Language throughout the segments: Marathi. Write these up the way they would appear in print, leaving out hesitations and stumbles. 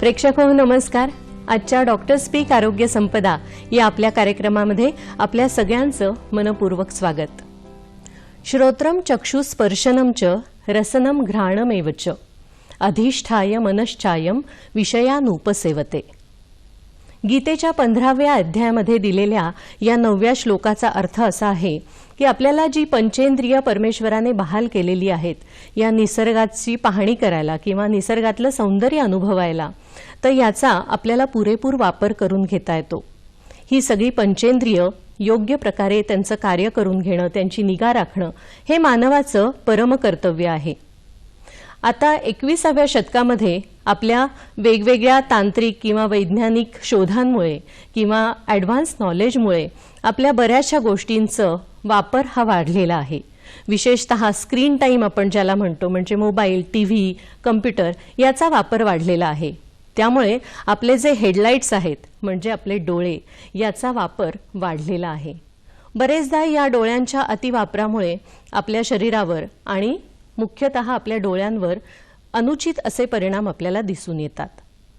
प्रेक्षक हो नमस्कार. आजच्या डॉक्टर स्पीक आरोग्य संपदा या आपल्या कार्यक्रमामध्ये आपल्या सगळ्यांचं मनपूर्वक स्वागत. श्रोत्रम चक्षुस्पर्शनम च रसनम घ्राणमेव च अधिष्ठाय मनश्चायम विषयानुपसेवते. गीतेच्या 15व्या अध्यायामध्ये दिलेल्या या 9व्या श्लोकाचा अर्थ असा आहे की आपल्याला जी पंचेंद्रिय परमेश्वराने बहाल केलेली आहेत या निसर्गाची पाहणी करायला किंवा निसर्गातलं सौंदर्य अनुभवायला, तर याचा आपल्याला पुरेपूर वापर करून घेता येतो. ही सगळी पंचेंद्रिय योग्य प्रकारे त्यांचं कार्य करून घेणं, त्यांची निगा राखणं हे मानवाचं परमकर्तव्य आहे. आता 21व्या शतकामध्ये आपल्या वेगवेगळ्या तांत्रिक किंवा वैज्ञानिक शोधांमुळे किंवा ॲडव्हान्स नॉलेजमुळे आपल्या बऱ्याचशा गोष्टींचं वापर हा वाढलेला आहे. विशेषतः स्क्रीन टाईम आपण ज्याला म्हणतो, म्हणजे मोबाईल, टीव्ही, कम्प्युटर याचा वापर वाढलेला आहे. त्यामुळे आपले जे हेडलाईट्स आहेत म्हणजे आपले डोळे याचा वापर वाढलेला आहे. बरेचदा या डोळ्यांच्या अतिवापरामुळे आपल्या शरीरावर आणि मुख्यतः आपल्या डोळ्यांवर अनुचित असे परिणाम आपल्याला दिसून येतात.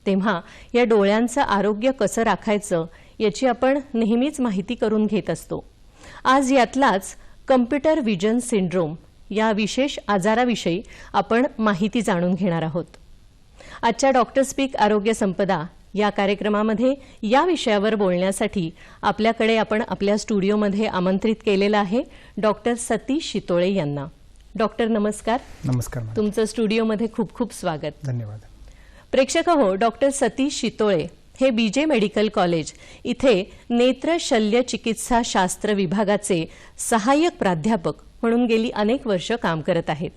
तेव्हा या डोळ्यांचं आरोग्य कसं राखायचं याची आपण नेहमीच माहिती करून घेत असतो. आज यातलाच कम्प्युटर विजन सिंड्रोम या विशेष आजाराविषयी आपण माहिती जाणून घेणार आहोत. आजच्या डॉक्टर स्पीक आरोग्य संपदा या कार्यक्रमामध्ये या विषयावर बोलण्यासाठी आपल्याकडे आपण आपल्या स्टुडिओमध्ये आमंत्रित केलेलं आहे डॉक्टर सतीश शितोळे यांना. डॉक्टर नमस्कार. नमस्कार. तुमचं स्टुडिओमध्ये खूप खूप स्वागत. धन्यवाद. प्रेक्षक हो, डॉक्टर सतीश शितोळे हे बीजे मेडिकल कॉलेज इथे नेत्र शल्य चिकित्सा शास्त्र विभागाचे सहाय्यक प्राध्यापक म्हणून गेली अनेक वर्ष काम करत आहेत.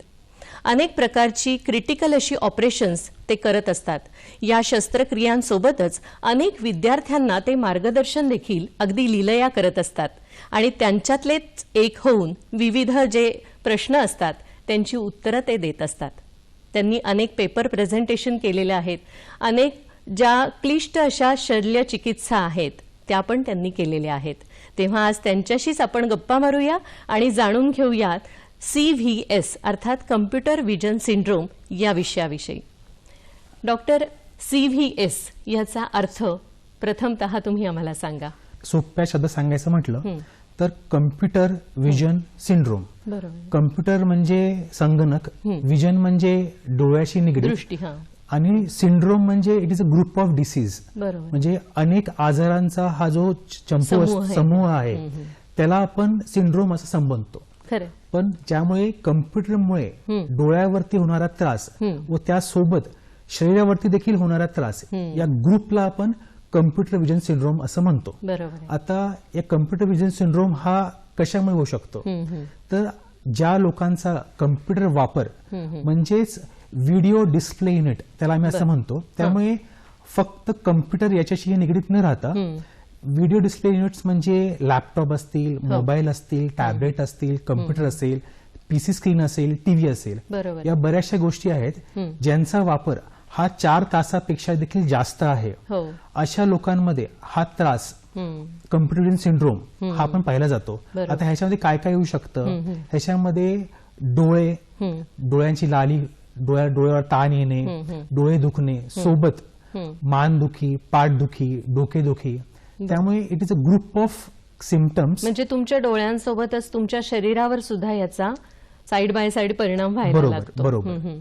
अनेक प्रकारची क्रिटिकल अशी ऑपरेशन्स ते करत असतात. या शस्त्रक्रियांसोबतच अनेक विद्यार्थ्यांना ते मार्गदर्शन देखील अगदी लीलया करत असतात आणि त्यांच्यातलेच एक होऊन विविध जे प्रश्न असतात त्यांची उत्तरं ते देत असतात. त्यांनी अनेक पेपर प्रेझेंटेशन केलेले आहेत. अनेक ज्या क्लिष्ट अशा शल्य चिकित्सा आहेत त्या पण त्यांनी केलेल्या आहेत. तेव्हा आज त्यांच्याशीच आपण गप्पा मारूया आणि जाणून घेऊयात CVS अर्थात कम्प्युटर विजन सिंड्रोम या विषयाविषयी. डॉक्टर CVS याचा अर्थ प्रथमतः तुम्ही आम्हाला सांगा. सोप्या शब्दात सांगायचं म्हटलं तर कम्प्युटर विजन सिंड्रोम. कम्प्युटर म्हणजे संगणक, विजन म्हणजे डोळ्याशी निगडीत दृष्टी, आणि सिंड्रोम म्हणजे it is a group of disease. म्हणजे अनेक आजारांचा हा जो समूह आहे त्याला आपण सिंड्रोम असं संबोधतो. पण ज्यामुळे कम्प्युटरमुळे डोळ्यावरती होणारा त्रास व त्यासोबत शरीरावरती देखील होणारा त्रास या ग्रुपला आपण कम्प्युटर विजन सिंड्रोम असं म्हणतो. आता या कम्प्युटर विजन सिंड्रोम हा कशामुळे होऊ शकतो, तर ज्या लोकांचा कम्प्युटर वापर म्हणजेच व्हिडिओ डिस्प्ले युनिट त्याला आम्ही असं म्हणतो, त्यामुळे फक्त कम्प्युटर याच्याशी निगडीत न राहता व्हिडिओ डिस्प्ले युनिट्स म्हणजे लॅपटॉप असतील, मोबाईल असतील, टॅबलेट असतील, कम्प्युटर असेल, पीसी स्क्रीन असेल, टीव्ही असेल, या बऱ्याचशा गोष्टी आहेत ज्यांचा वापर हा 4 तासापेक्षा देखील जास्त आहे. अशा लोकांमध्ये हा त्रास कम्प्युटर विजन सिंड्रोम हा पण पाहिला जातो. आता ह्याच्यामध्ये काय काय येऊ शकतं, ह्याच्यामध्ये डोळे, डोळ्यांची लाली, डोळ्यावर ताण येणे, डोळे दुखणे, सोबत मानदुखी, पाठदुखी, डोकेदुखी. त्यामुळे it is a group of symptoms. म्हणजे तुमच्या डोळ्यांसोबतच तुमच्या शरीरावर सुद्धा याचा साइड बाय साइड परिणाम व्हायला लागतो. बरोबर.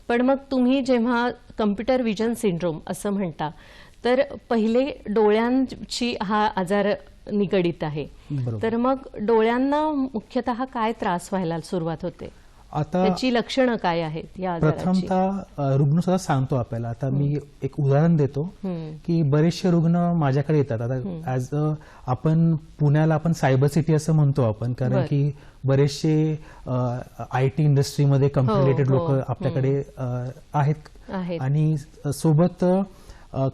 पण मग तुम्ही जेव्हा कम्प्युटर विजन सिंड्रोम असं म्हणता तर पहिले डोळ्यांची हा आजार निगडीत आहे, तर मग डोळ्यांना मुख्यतः काय त्रास व्हायला सुरुवात होते, आता त्याची लक्षणं काय आहेत या आजाराची? प्रथमतः रुग्ण सुद्धा सांगतो आपल्याला. आता मी एक उदाहरण देतो की बरेचसे रुग्ण माझ्याकडे येतात. आता ऍज आपण पुण्याला आपण सायबर सिटी असं म्हणतो आपण, कारण की बरेचसे IT इंडस्ट्रीमध्ये कम्प्युटर रिलेटेड लोक आपल्याकडे आहेत आणि सोबत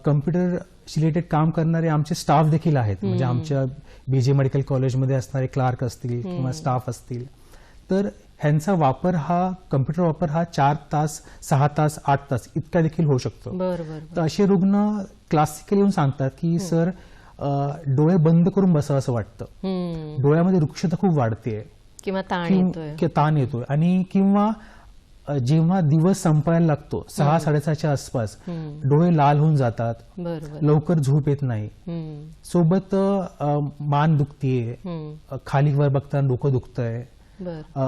कम्प्युटर रिलेटेड काम करणारे आमचे स्टाफ देखील आहेत. म्हणजे आमच्या बीजे मेडिकल कॉलेजमध्ये असणारे क्लार्क असतील किंवा स्टाफ असतील, तर ह्यांचा वापर हा कम्प्युटर वापर हा 4 तास, 6 तास, 8 तास इतका देखील होऊ शकतो. तर असे रुग्ण क्लासिकली येऊन सांगतात की सर डोळे बंद करून बसावं असं वाटतं, डोळ्यामध्ये रुक्षता खूप वाढतेय किंवा ताण येतोय आणि किंवा जेव्हा दिवस संपायला लागतो 6-6:30च्या आसपास डोळे लाल होऊन जातात, लवकर झोप येत नाही, सोबत मान दुखतीये, खाली वर बघताना डोकं दुखतंय,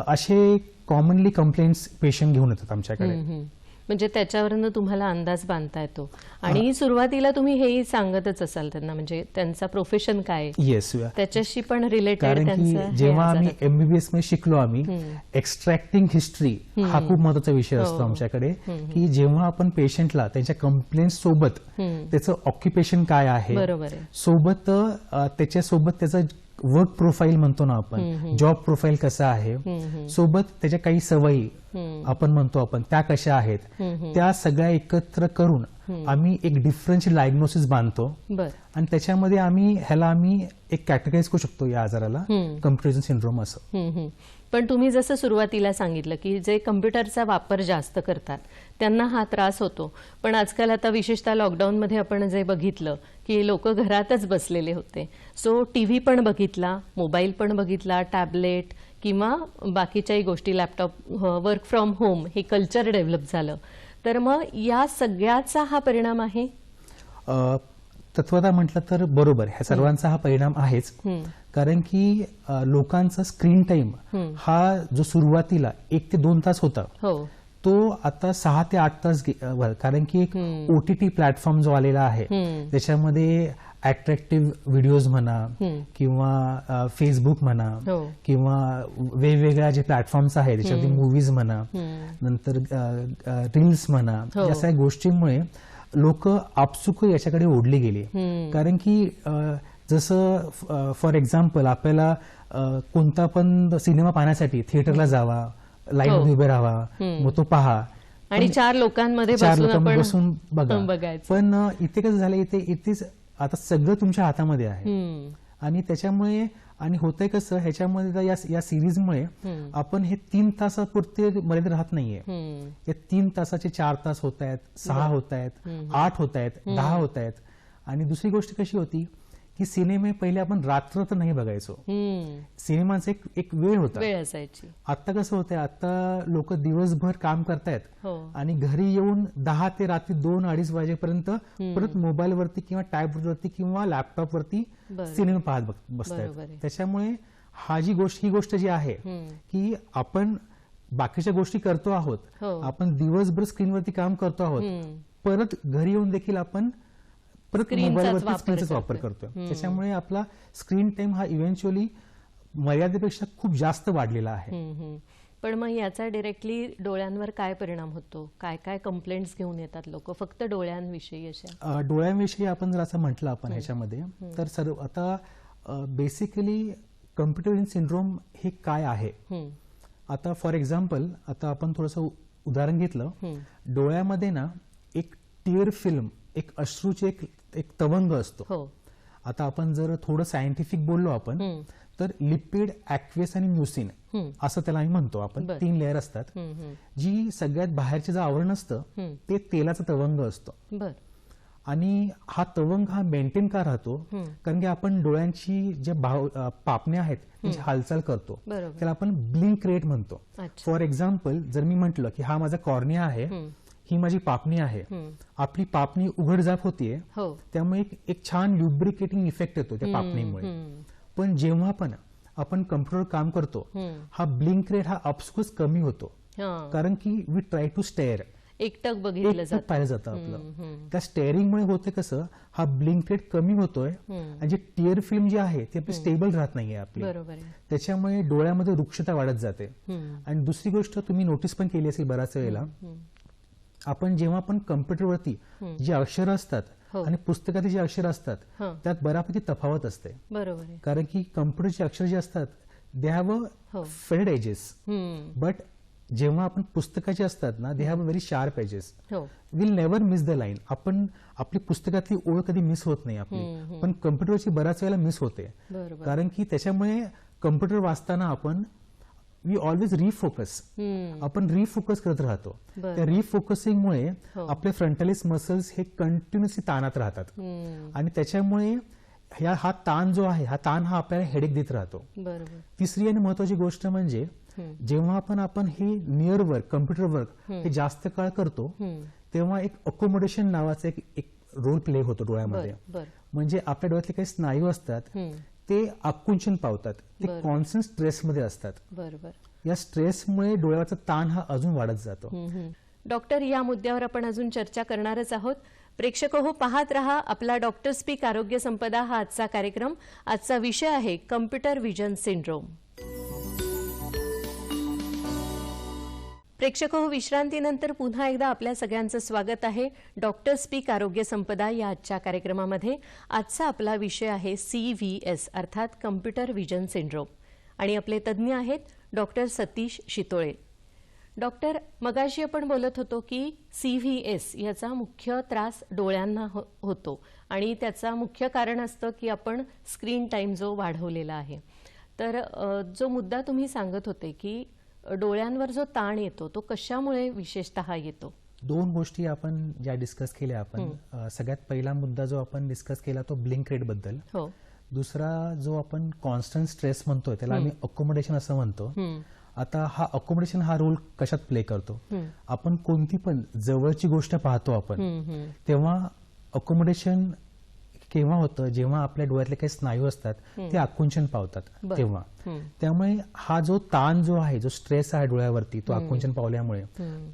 असे कॉमनली कंप्लेंट्स पेशंट घेऊन येतात आमच्याकडे. म्हणजे त्याच्यावरनं तुम्हाला अंदाज बांधता येतो. आणि सुरुवातीला तुम्ही हेही सांगतच असाल त्यांना, म्हणजे त्यांचा प्रोफेशन काय, येस, त्याच्याशी पण रिलेटेड. कारण की जेव्हा आम्ही MBBS मध्ये शिकलो, आम्ही एक्स्ट्रॅक्टिंग हिस्ट्री हा खूप महत्वाचा विषय असतो आमच्याकडे, की जेव्हा आपण पेशंटला त्यांच्या कंप्लेंट सोबत त्याचं ऑक्युपेशन काय आहे, सोबत त्याच्यासोबत त्याचं वर्क प्रोफाईल म्हणतो ना आपण, जॉब प्रोफाईल कसा आहे, सोबत त्याच्या काही सवयी आपण म्हणतो आपण त्या कशा आहेत, त्या सगळ्या एकत्र करून आम्ही एक डिफरन्शियल डायग्नोसिस बांधतो. आणि त्याच्यामध्ये आम्ही एक कॅटेगराईज करू शकतो या आजाराला, कम्प्युटर सिंड्रोम असं. पण तुम्ही जसं सुरुवातीला सांगितलं की जे कम्प्युटरचा वापर जास्त करतात त्यांना हा त्रास होतो. पण आजकाल आता विशेषतः लॉकडाऊनमध्ये आपण जे बघितलं की लोक घरातच बसलेले होते, सो टीव्ही पण बघितला, मोबाईल पण बघितला, टॅबलेट किंवा बाकीच्याही गोष्टी, लॅपटॉप, वर्क फ्रॉम होम हे कल्चर डेव्हलप झालं. तर मग या सगळ्याचा हा परिणाम आहे. तत्वतः म्हटलं तर बरोबर, ह्या सर्वांचा हा परिणाम आहेच. कारण की लोकांचा स्क्रीन टाइम हा जो सुरुवातीला 1 ते 2 तास होता, तो आता 6 ते 8 तास, कारण की एक OTT प्लॅटफॉर्म जो आलेला आहे त्याच्यामध्ये अट्रॅक्टिव्ह व्हिडिओज म्हणा किंवा फेसबुक म्हणा किंवा वेगवेगळ्या जे प्लॅटफॉर्म्स आहेत त्याच्यामध्ये मूवीज म्हणा, नंतर रील्स म्हणा, या सगळ्या गोष्टींमुळे लोक आपसुक याच्याकडे ओढली गेली. कारण की जसं फॉर एक्झाम्पल आपल्याला कोणता पण सिनेमा पाहण्यासाठी थिएटरला जावा, लाईन मध्ये उभे राहावा, मग तो पहा आणि 4 लोकांमध्ये बसून बघा. पण इथे कसं झालं, इथेच आता सगळं तुमच्या हातामध्ये आहे. आणि त्याच्यामुळे आणि होतंय कसं, ह्याच्यामध्ये या सिरीजमुळे आपण हे 3 तासापुरते मर्यादित राहत नाहीये. हे 3 तासाचे 4 तास होत आहेत, 6 होत आहेत, 8 होत आहेत, 10 होत आहेत. आणि दुसरी गोष्ट कशी होती की सिनेमे पहिले आपण रात्र तर नाही बघायचो, सिनेमाचा एक वेळ होता, वेळ असायची. आता कसं होतंय, आता लोक दिवसभर काम करतायत आणि घरी येऊन 10 ते रात्री 2-2:30 वाजेपर्यंत परत मोबाईलवरती किंवा टॅबवरती किंवा लॅपटॉपवरती सिनेमा पाहत बसतायत. त्याच्यामुळे ही गोष्ट जी आहे की आपण बाकीच्या गोष्टी करतो आहोत, आपण दिवसभर स्क्रीनवरती काम करतो आहोत, परत घरी येऊन देखील आपण परत मोबाईलवरती स्क्रीनचा वापर करतोय. त्याच्यामुळे आपला स्क्रीन टाइम हा इव्हेंच्युअली मर्यादेपेक्षा खूप जास्त वाढलेला आहे. पण मग याचा डायरेक्टली डोळ्यांवर काय परिणाम होतो? काय काय कंप्लेंट्स घेऊन येतात लोक फक्त डोळ्यांविषयी? अशा डोळ्यांविषयी आपण जर असं म्हटलं आपण ह्याच्यामध्ये, तर आता बेसिकली कम्प्युटर सिंड्रोम हे काय आहे. आता फॉर एक्झाम्पल, आता आपण थोडंसं उदाहरण घेतलं, डोळ्यामध्ये ना एक टिअर फिल्म, एक अश्रूचे एक तवंग असतो. आता आपण जर थोडं सायंटिफिक बोललो आपण, तर लिपिड, ऍक्वेस आणि म्युसिन असं त्याला आम्ही म्हणतो आपण. 3 लेअर असतात. जी सगळ्यात बाहेरचे जे आवरण असतं ते तेलाचं तवंग असतं. आणि हा तवंग हा मेंटेन का राहतो? कारण की आपण डोळ्यांची जे पापण्या आहेत त्याची हालचाल करतो, त्याला आपण ब्लिंक रेट म्हणतो. फॉर एक्झाम्पल, जर मी म्हटलं की हा माझा कॉर्निया आहे, ही माझी पापणी आहे, आपली पापणी उघडझाप होतीये, त्यामुळे एक छान ल्युब्रिकेटिंग इफेक्ट येतो त्या पापणीमुळे. पण जेव्हा पण आपण कम्प्युटर काम करतो, हा ब्लिंक रेट हा अपस्कोस कमी होतो, कारण की वी ट्राय टू स्टेअर, एकटक बघितलं पाहिलं जातं आपलं. त्या स्टेअरिंगमुळे होते कसं, हा ब्लिंक रेट कमी होतोय आणि जे टिअर फिल्म जी आहे ती आपली स्टेबल राहत नाहीये आपली, त्याच्यामुळे डोळ्यामध्ये रुक्षता वाढत जाते. आणि दुसरी गोष्ट तुम्ही नोटीस पण केली असेल बऱ्याच वेळेला, आपण जेव्हा पण कम्प्युटरवरती जी अक्षरं असतात आणि पुस्तकातील जी अक्षरं असतात त्यात बऱ्यापैकी तफावत असते. कारण की कम्प्युटरची अक्षर जी असतात they have a faded edges, but जेव्हा आपण पुस्तकाचे असतात ना, they have a very sharp edges. Will never miss the line. आपण आपली पुस्तकातली ओळ कधी मिस होत नाही आपली, पण कम्प्युटरची बऱ्याच वेळेला मिस होते. कारण की त्याच्यामुळे कम्प्युटर वाचताना आपण वी ऑलवेज रिफोकस, आपण रिफोकस करत राहतो. त्या रिफोकसिंगमुळे आपले फ्रंटलिस मसल्स हे कंटिन्युअसली ताणात राहतात आणि त्याच्यामुळे हा ताण जो आहे, हा ताण हा आपल्याला हेडेक देत राहतो. तिसरी आणि महत्वाची गोष्ट म्हणजे जेव्हा आपण हे नियर वर्क, कम्प्युटर वर्क हे जास्त काळ करतो तेव्हा एक अकोमोडेशन नावाचा एक रोल प्ले होतो डोळ्यामध्ये. म्हणजे आपल्या डोळ्यातले काही स्नायू असतात ते आकुंचन पावतात, ते कॉन्स्टंट स्ट्रेसमध्ये असतात. या स्ट्रेसमुळे डोळ्याचा ताण हा अजून वाढत जातो. डॉक्टर, या मुद्द्यावर आपण अजून चर्चा करणारच आहोत. प्रेक्षक हो, पाहत रहा आपला डॉक्टर स्पीक आरोग्य संपदा हा आजचा कार्यक्रम. आजचा विषय आहे कम्प्युटर व्हिजन सिंड्रोम. प्रेक्षक हो, विश्रांतीनंतर पुन्हा एकदा आपल्या सगळ्यांचं स्वागत आहे डॉक्टर स्पीक आरोग्य संपदा या आजच्या कार्यक्रमामध्ये. आजचा आपला विषय आहे CVS अर्थात कम्प्युटर व्हिजन सिंड्रोम आणि आपले तज्ज्ञ आहेत डॉक्टर सतीश शितोळे. डॉक्टर, मगाशी आपण बोलत होतो की CVS याचा मुख्य त्रास डोळ्यांना होतो आणि त्याचा मुख्य कारण असतं की आपण स्क्रीन टाइम जो वाढवलेला आहे. तर जो मुद्दा तुम्ही सांगत होते की डोळ्यांवर जो ताण येतो तो कशामुळे विशेषतः येतो? दोन गोष्टी आपण ज्या डिस्कस केल्या आपण. सगळ्यात पहिला मुद्दा जो आपण डिस्कस केला तो ब्लिंक रेट बद्दल. दुसरा जो आपण कॉन्स्टंट स्ट्रेस म्हणतोय त्याला आम्ही अकोमोडेशन असं म्हणतो. आता हा अकोमोडेशन हा रोल कशात प्ले करतो? आपण कोणती पण जवळची गोष्ट पाहतो आपण तेव्हा अकोमोडेशन केव्हा होतं? जेव्हा आपल्या डोळ्यातले काही स्नायू असतात ते आकुंचन पावतात तेव्हा. त्यामुळे हा जो ताण जो आहे, जो स्ट्रेस आहे डोळ्यावरती, तो आकुंचन पावल्यामुळे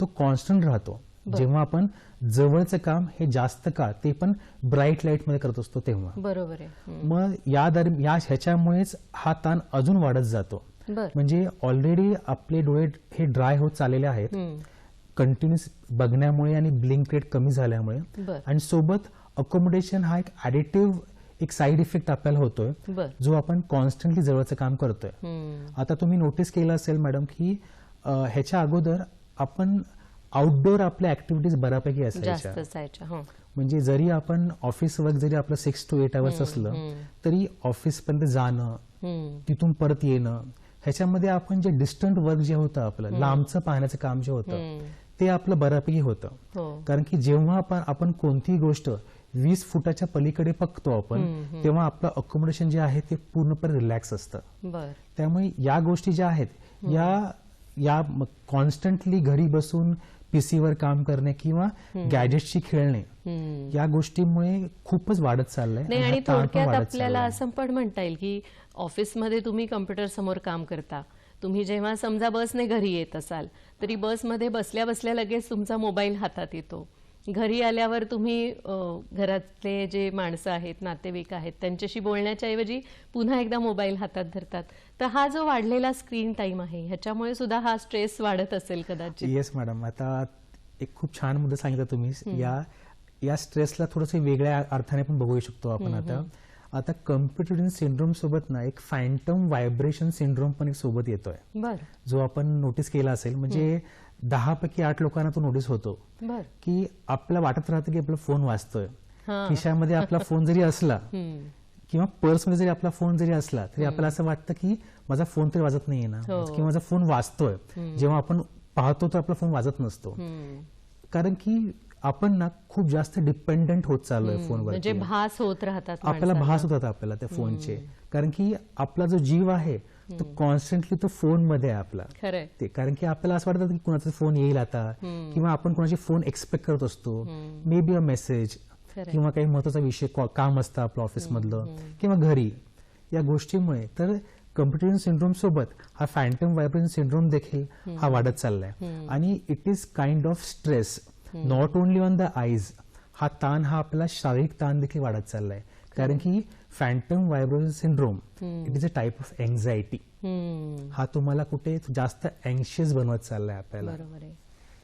तो कॉन्स्टंट राहतो. जेव्हा आपण जवळचं काम हे जास्त काळ, ते पण ब्राईट लाईट मध्ये करत असतो तेव्हा. बरोबर आहे. मग ह्याच्यामुळेच हा ताण अजून वाढत जातो. म्हणजे ऑलरेडी आपले डोळे हे ड्राय होत चाललेले आहेत कंटिन्युअस बघण्यामुळे आणि ब्लिंक रेट कमी झाल्यामुळे. आणि सोबत अकोमोडेशन हा एक ऍडिटिव्ह एक साईड इफेक्ट आपल्याला होतोय जो आपण कॉन्स्टंटली जवळचं काम करतोय. आता तुम्ही नोटीस केलं असेल मॅडम की ह्याच्या अगोदर आपण आउटडोर आपल्या ऍक्टिव्हिटीज बऱ्यापैकी असायच्या. म्हणजे जरी आपण ऑफिस वर्क जरी आपलं 6 to 8 hours असलं तरी ऑफिस पर्यंत जाणं, तिथून परत येणं, ह्याच्यामध्ये आपण जे डिस्टंट वर्क जे होतं आपलं लांबचं पाहण्याचं काम जे होतं ते आपलं बऱ्यापैकी होतं. कारण की जेव्हा आपण कोणतीही गोष्ट 20 फुटाच्या पलीकडे बघतो आपण तेव्हा आपलं अकोमोडेशन जे आहे ते पूर्णपणे रिलॅक्स असतं. त्यामुळे या गोष्टी ज्या आहेत या कॉन्स्टंटली घरी बसून पीसीवर काम करणे किंवा गॅजेट्सशी खेळणे या गोष्टीमुळे खूपच वाढत चाललंय. आणि थोडक्यात आपल्याला असं पण म्हणता येईल की ऑफिसमध्ये तुम्ही कम्प्युटर समोर काम करता, तुम्ही जेव्हा समजा बसने घरी येत असाल तरी बसमध्ये बसल्या बसल्या लगेच तुमचा मोबाईल हातात येतो. घरी आल्यावर तुम्ही घरातले जे माणसं आहेत, नातेवाईक आहेत, त्यांच्याशी बोलण्याच्या ऐवजी पुन्हा एकदा मोबाईल हातात धरतात. तर हा जो वाढलेला स्क्रीन टाइम आहे ह्याच्यामुळे सुद्धा हा स्ट्रेस वाढत असेल कदाचित. येस मॅडम, आता एक खूप छान मुद्दा सांगितला तुम्ही. या स्ट्रेसला थोडंसं वेगळ्या अर्थाने पण बघू शकतो आपण. आता कम्प्युटर व्हिजन सिंड्रोम सोबत ना एक फॅन्टम व्हायब्रेशन सिंड्रोम पण एक सोबत येतोय जो आपण नोटीस केला असेल. म्हणजे 10 पैकी 8 लोकांना तो नोटीस होतो की आपल्याला वाटत राहतं की आपला फोन वाजतोय. खिशामध्ये आपला फोन जरी असला किंवा पर्समध्ये जरी आपला फोन जरी असला तरी आपल्याला असं वाटतं की माझा फोन तरी वाजत नाहीये ना, किंवा माझा फोन वाजतोय. जेव्हा आपण पाहतो तर आपला फोन वाजत नसतो. कारण की आपण ना खूप जास्त डिपेंडंट होत चाललोय फोनवर. म्हणजे भास होत राहतात आपल्याला, भास होतात आपल्याला त्या फोनचे. कारण की आपला जो जीव आहे तो कॉन्स्टंटली तो फोन मध्ये आहे आपला. ते कारण की आपल्याला असं वाटतं की कुणाचा फोन येईल आता, किंवा आपण कुणाची फोन एक्सपेक्ट करत असतो. मे बी अ मेसेज किंवा काही महत्वाचा विषय, काम असतं आपलं ऑफिस मधलं किंवा घरी. या गोष्टीमुळे तर कम्प्युटर सिंड्रोम सोबत हा फॅन्टम व्हायब्रेशन सिंड्रोम देखील हा वाढत चाललाय. आणि it is kind of stress not only on the eyes. हा ताण हा आपला शारीरिक ताण देखील वाढत चाललाय. कारण की Phantom vibration syndrome it is a type of anxiety. हा तुम्हाला कुठे जास्त अँशियस बनवत चाललाय आपल्याला. बरोबर आहे.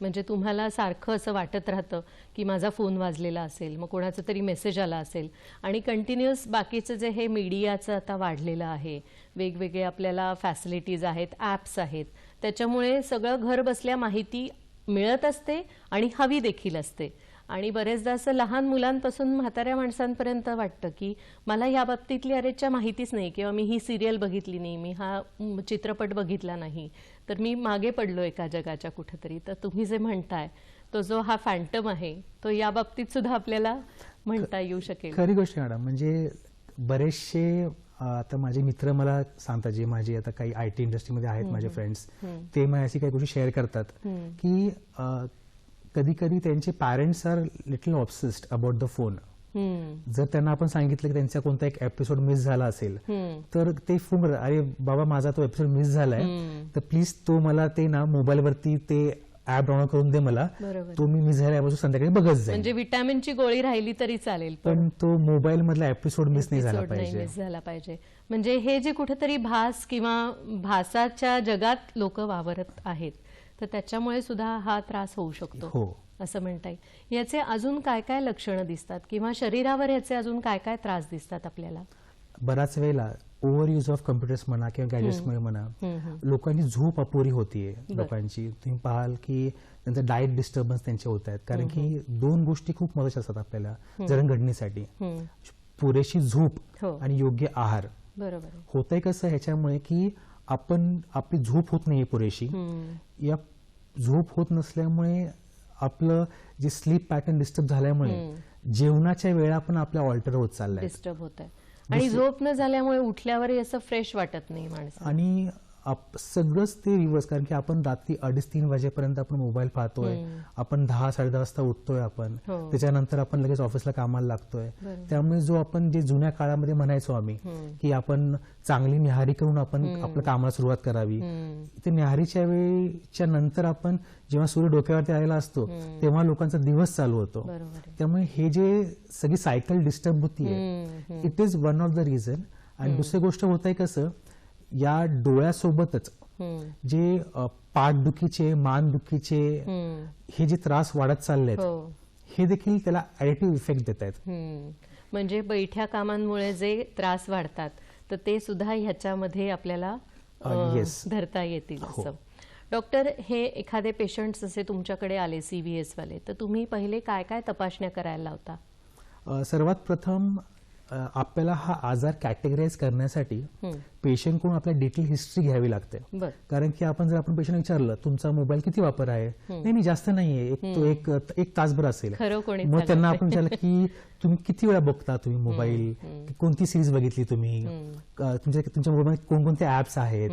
म्हणजे तुम्हाला सारखं असं वाटत राहतं की माझा फोन वाजलेला असेल, मग कोणाचा तरी मेसेज आला असेल, आणि कंटिन्युअस बाकीचं जे हे मीडियाचं आता वाढलेलं आहे, वेगवेगळे आपल्याला फॅसिलिटीज आहेत, ॲप्स आहेत, त्याच्यामुळे सगळं घर बसल्या माहिती मिळत असते आणि हवी देखील असते. आणि बरेचदा असं लहान मुलांपासून म्हाताऱ्या माणसांपर्यंत वाटतं की मला या बाबतीतली अरेच्या माहितीच नाही, किंवा मी ही सिरियल बघितली नाही, मी हा चित्रपट बघितला नाही, तर मी मागे पडलो एका जगाच्या कुठेतरी. तर तुम्ही जे म्हणताय तो जो हा फॅन्टम आहे तो या बाबतीत सुद्धा आपल्याला म्हणता येऊ शकेल. खरी गोष्ट मॅडम. म्हणजे बरेचसे आता माझे मित्र मला सांगतात, जे माझे आता काही IT इंडस्ट्रीमध्ये आहेत माझे फ्रेंड्स, ते मला अशी काही गोष्टी शेअर करतात की कधी कधी त्यांचे parents are little obsessed about the phone. जर त्यांना आपण सांगितलं की त्यांचा कोणता एक एपिसोड मिस झाला असेल तर ते फोन करतात, अरे बाबा माझा तो एपिसोड मिस झालाय, तर प्लीज तो मला ते ना मोबाईलवरती ते ऍप डाउनलोड करून दे मला, तो मी मिस झाल्यापासून संध्याकाळी बघत जाईल. म्हणजे विटॅमिनची गोळी राहिली तरी चालेल, पण तो मोबाईल मधला एपिसोड मिस नाही झाला पाहिजे. म्हणजे हे जे कुठेतरी भास किंवा भासाच्या जगात लोक वावरत आहेत, तर त्याच्यामुळे सुद्धा हा त्रास होऊ शकतो असं म्हणता येईल. याचे अजून काय काय लक्षणं दिसतात किंवा शरीरावर याचे अजून काय काय त्रास दिसतात आपल्याला? बराच वेळेला ओव्हर युज ऑफ कम्प्युटर्स म्हणा किंवा गॅजेट्समुळे म्हणा लोकांची झोप अपुरी होतीये. लोकांची तुम्ही पाहाल की त्यांचं डाएट डिस्टर्बन्स त्यांचे होत आहेत, कारण की 2 गोष्टी खूप महत्वाच्या असतात आपल्याला जडणघडणीसाठी, पुरेशी झोप आणि योग्य आहार. बरोबर. होतंय कसं ह्याच्यामुळे की आपली झोप होत नाहीये पुरेशी. या झोप होत नसल्यामुळे आपलं जे स्लीप पॅटर्न डिस्टर्ब झाल्यामुळे जेवणाच्या वेळा पण आपल्या ऑल्टर होत चालल्या, डिस्टर्ब होत आहे. आणि झोप न झाल्यामुळे उठल्यावर असं फ्रेश वाटत नाही माणसं. आणि सगळंच ते रिव्हर्स, कारण की आपण रात्री 2:30-3 वाजेपर्यंत आपण मोबाईल पाहतोय, आपण 10-10:30 वाजता उठतोय, आपण त्याच्यानंतर आपण लगेच ऑफिसला कामाला लागतोय. त्यामुळे जो आपण जे जुन्या काळामध्ये म्हणायचो आम्ही की आपण चांगली न्याहारी करून आपण आपल्या कामाला सुरुवात करावी, ते न्याहारीच्या वेळेच्या नंतर आपण जेव्हा सूर्य डोक्यावरती आलेला असतो तेव्हा लोकांचा दिवस चालू होतो. त्यामुळे हे जे सगळी सायकल डिस्टर्ब होतीये, it is one of the reason. आणि दुसरी गोष्ट होत आहे कसं, या डोळ्यासोबतच जे पाठदुखीचे, मानदुखीचे हे जे त्रास वाढत चालले आहेत, हे देखील त्याला ऍडिटिव्ह इफेक्ट देत आहेत. म्हणजे बैठ्या कामांमुळे जे त्रास वाढतात तर ते सुद्धा ह्याच्यामध्ये आपल्याला धरता येतील असं. डॉक्टर, हे एखादे पेशंट्स असे तुमच्याकडे आले CVS वाले, तर तुम्ही पहिले काय काय तपासण्या करायला लावता? सर्वात प्रथम आपल्याला हा आजार कॅटेगराईज करण्यासाठी पेशंटकडून आपल्या डिटेल हिस्ट्री घ्यावी लागते. कारण की जर आपण पेशंट विचारलं तुमचा मोबाईल किती वापर आहे, नाही जास्त नाहीये, एक तासभर असेल, मग त्यांना आपण विचारलं की तुम्ही किती वेळा बघता तुम्ही मोबाईल, कोणती सिरीज बघितली तुम्ही, तुमच्या मोबाईल कोणकोणते ऍप्स आहेत,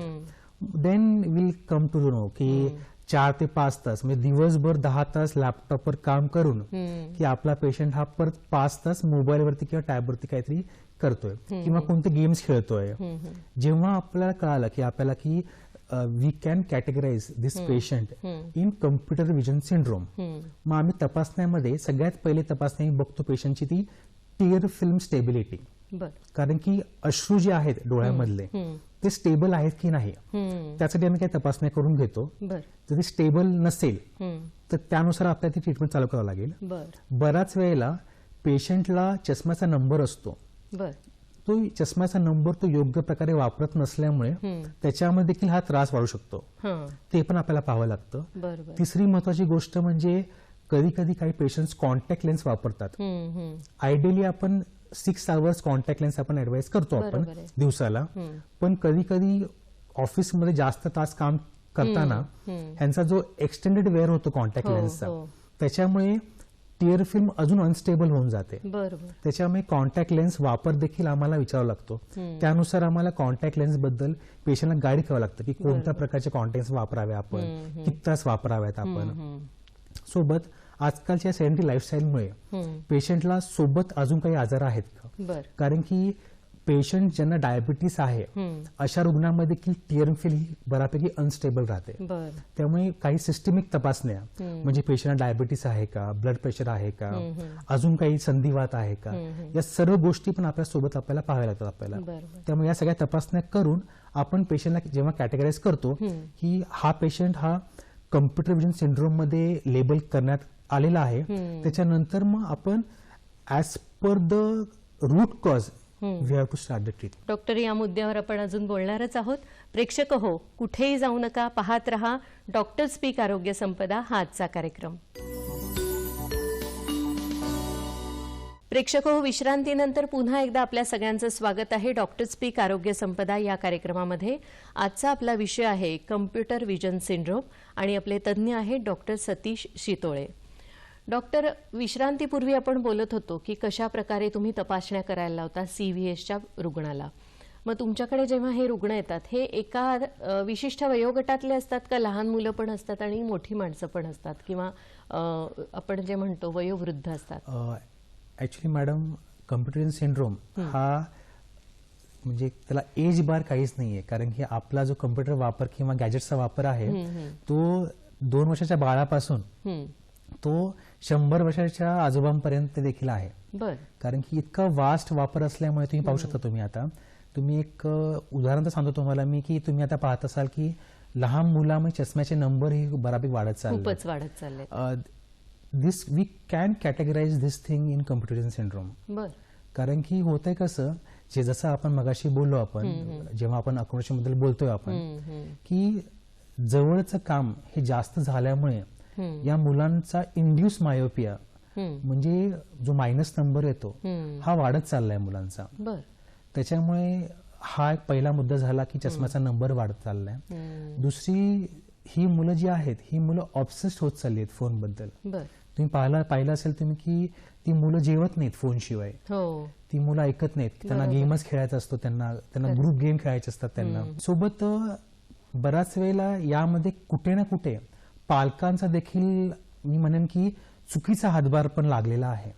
then will come to know की 4 ते 5 तास म्हणजे दिवसभर 10 तास लॅपटॉपवर काम करून की आपला पेशंट हा परत 5 तास मोबाईलवरती किंवा टॅबवरती काहीतरी करतोय किंवा कोणते गेम्स खेळतोय. जेव्हा आपल्याला कळालं की आपल्याला की we can categorise this patient in computer vision syndrome, मग आम्ही तपासण्यामध्ये सगळ्यात पहिले तपासणी बघतो पेशंटची ती टीयर फिल्म स्टेबिलिटी. कारण की अश्रू जे आहेत डोळ्यामधले ते स्टेबल आहेत की नाही, त्यासाठी आम्ही काही तपासण्या करून घेतो. जर ते स्टेबल नसेल तर त्यानुसार आपल्याला ती ट्रीटमेंट चालू करावं लागेल. बऱ्याच वेळेला पेशंटला चष्म्याचा नंबर असतो, तो चष्म्याचा नंबर तो योग्य प्रकारे वापरत नसल्यामुळे त्याच्यामध्ये देखील हा त्रास वाढू शकतो, ते पण आपल्याला पाहावं लागतं. तिसरी महत्वाची गोष्ट म्हणजे कधी कधी काही पेशंट्स कॉन्टॅक्ट लेन्स वापरतात. आयडियली आपण 6 आवर्स कॉन्टॅक्ट लेन्स आपण ऍडवाइस करतो आपण दिवसाला, पण कधी कधी ऑफिसमध्ये जास्त तास काम करताना ह्यांचा जो एक्सटेंडेड वेअर होतो कॉन्टॅक्ट लेन्सचा, त्याच्यामुळे टिअर फिल्म अजून अनस्टेबल होऊन जाते. त्याच्यामुळे कॉन्टॅक्ट लेन्स वापर देखील आम्हाला विचारावं लागतो. त्यानुसार आम्हाला कॉन्टॅक्ट लेन्स बद्दल पेशंटला गाईड करावं लागतं की कोणत्या प्रकारचे कॉन्टॅक्ट वापरावे आपण, किती तास वापरावेत आपण. सोबत आजकालच्या सेडेंटरी लाईफस्टाईलमुळे पेशंटला सोबत अजून काही आजार आहेत का, कारण की पेशंट ज्यांना डायबिटीस आहे अशा रुग्णांमध्ये देखील टिअर फिल्म ही बऱ्यापैकी अनस्टेबल राहते. त्यामुळे काही सिस्टमिक तपासण्या म्हणजे पेशंटला डायबिटीस आहे का, ब्लड प्रेशर आहे का, अजून काही संधिवात आहे का, या सर्व गोष्टी पण आपल्या सोबत आपल्याला पाहाव्या लागतात आपल्याला. त्यामुळे या सगळ्या तपासण्या करून आपण पेशंटला जेव्हा कॅटेगराईज करतो की हा पेशंट हा कम्प्युटर विजन सिंड्रोम मध्ये लेबल करण्यात आलेला आहे, त्याच्यानंतर मग आपण as per the root cause we have to start the treatment. Doctor, या मुद्द्यावर आपण अजून बोलणारच आहोत. प्रेक्षक हो, कुठेही जाऊ नका, पाहत रहा डॉक्टर स्पीक आरोग्य संपदा हा आजचा कार्यक्रम. प्रेक्षक हो, विश्रांतीनंतर पुन्हा एकदा आपल्या सगळ्यांचं स्वागत आहे डॉक्टर स्पीक आरोग्य संपदा या कार्यक्रमामध्ये. आजचा आपला विषय आहे कम्प्युटर विजन सिंड्रोम आणि आपले तज्ज्ञ आहेत डॉक्टर सतीश शितोळे. डॉक्टर, विश्रांतीपूर्वी आपण बोलत होतो की कशा प्रकारे तुम्ही तपासण्या करायला लावता CVSच्या रुग्णाला. मग तुमच्याकडे जेव्हा हे रुग्ण येतात हे एका विशिष्ट वयोगटातले असतात का, लहान मुलं पण असतात आणि मोठी माणसं पण असतात, किंवा आपण जे म्हणतो वयोवृद्ध असतात? Actually madam, computer vision syndrome हा म्हणजे त्याला एज बार काहीच नाहीये, कारण की आपला जो कम्प्युटर वापर किंवा गॅजेटचा वापर आहे तो 2 वर्षाच्या बाळापासून तो 100 वर्षाच्या आजोबांपर्यंत देखील आहे. कारण की इतका वास्ट वापर असल्यामुळे तुम्ही पाहू शकता, तुम्ही एक उदाहरण तर सांगतो तुम्हाला मी, की तुम्ही आता पाहत असाल की लहान मुलांमध्ये चष्म्याचे नंबर हे बऱ्यापैकी खूपच वाढत चालले. This we can categorize this thing in computer vision syndrome. कारण की होतंय कसं, जे जसं आपण मगाशी बोललो, आपण जेव्हा आपण अकोमोडेशन बद्दल बोलतोय आपण, की जवळचं काम हे जास्त झाल्यामुळे या मुलांचा इंड्यूस मायोपिया म्हणजे जो मायनस नंबर येतो हा वाढत चाललाय मुलांचा. त्याच्यामुळे हा एक पहिला मुद्दा झाला की चष्म्याचा नंबर वाढत चाललाय. दुसरी, ही मुलं जी आहेत ही मुलं ऑब्सेस्ड होत चालली आहेत फोन बद्दल. तुम्ही पाहिलं असेल तुम्ही की ती मुलं जेवत नाहीत फोन शिवाय. ती मुलं ऐकत नाहीत, त्यांना गेमच खेळायचा असतो, त्यांना ग्रुप गेम खेळायचे असतात त्यांना सोबत. बऱ्याच वेळेला यामध्ये कुठे ना कुठे पालकांचा देखील मी म्हणेन की चुकीचा हातभार पण लागलेला आहे.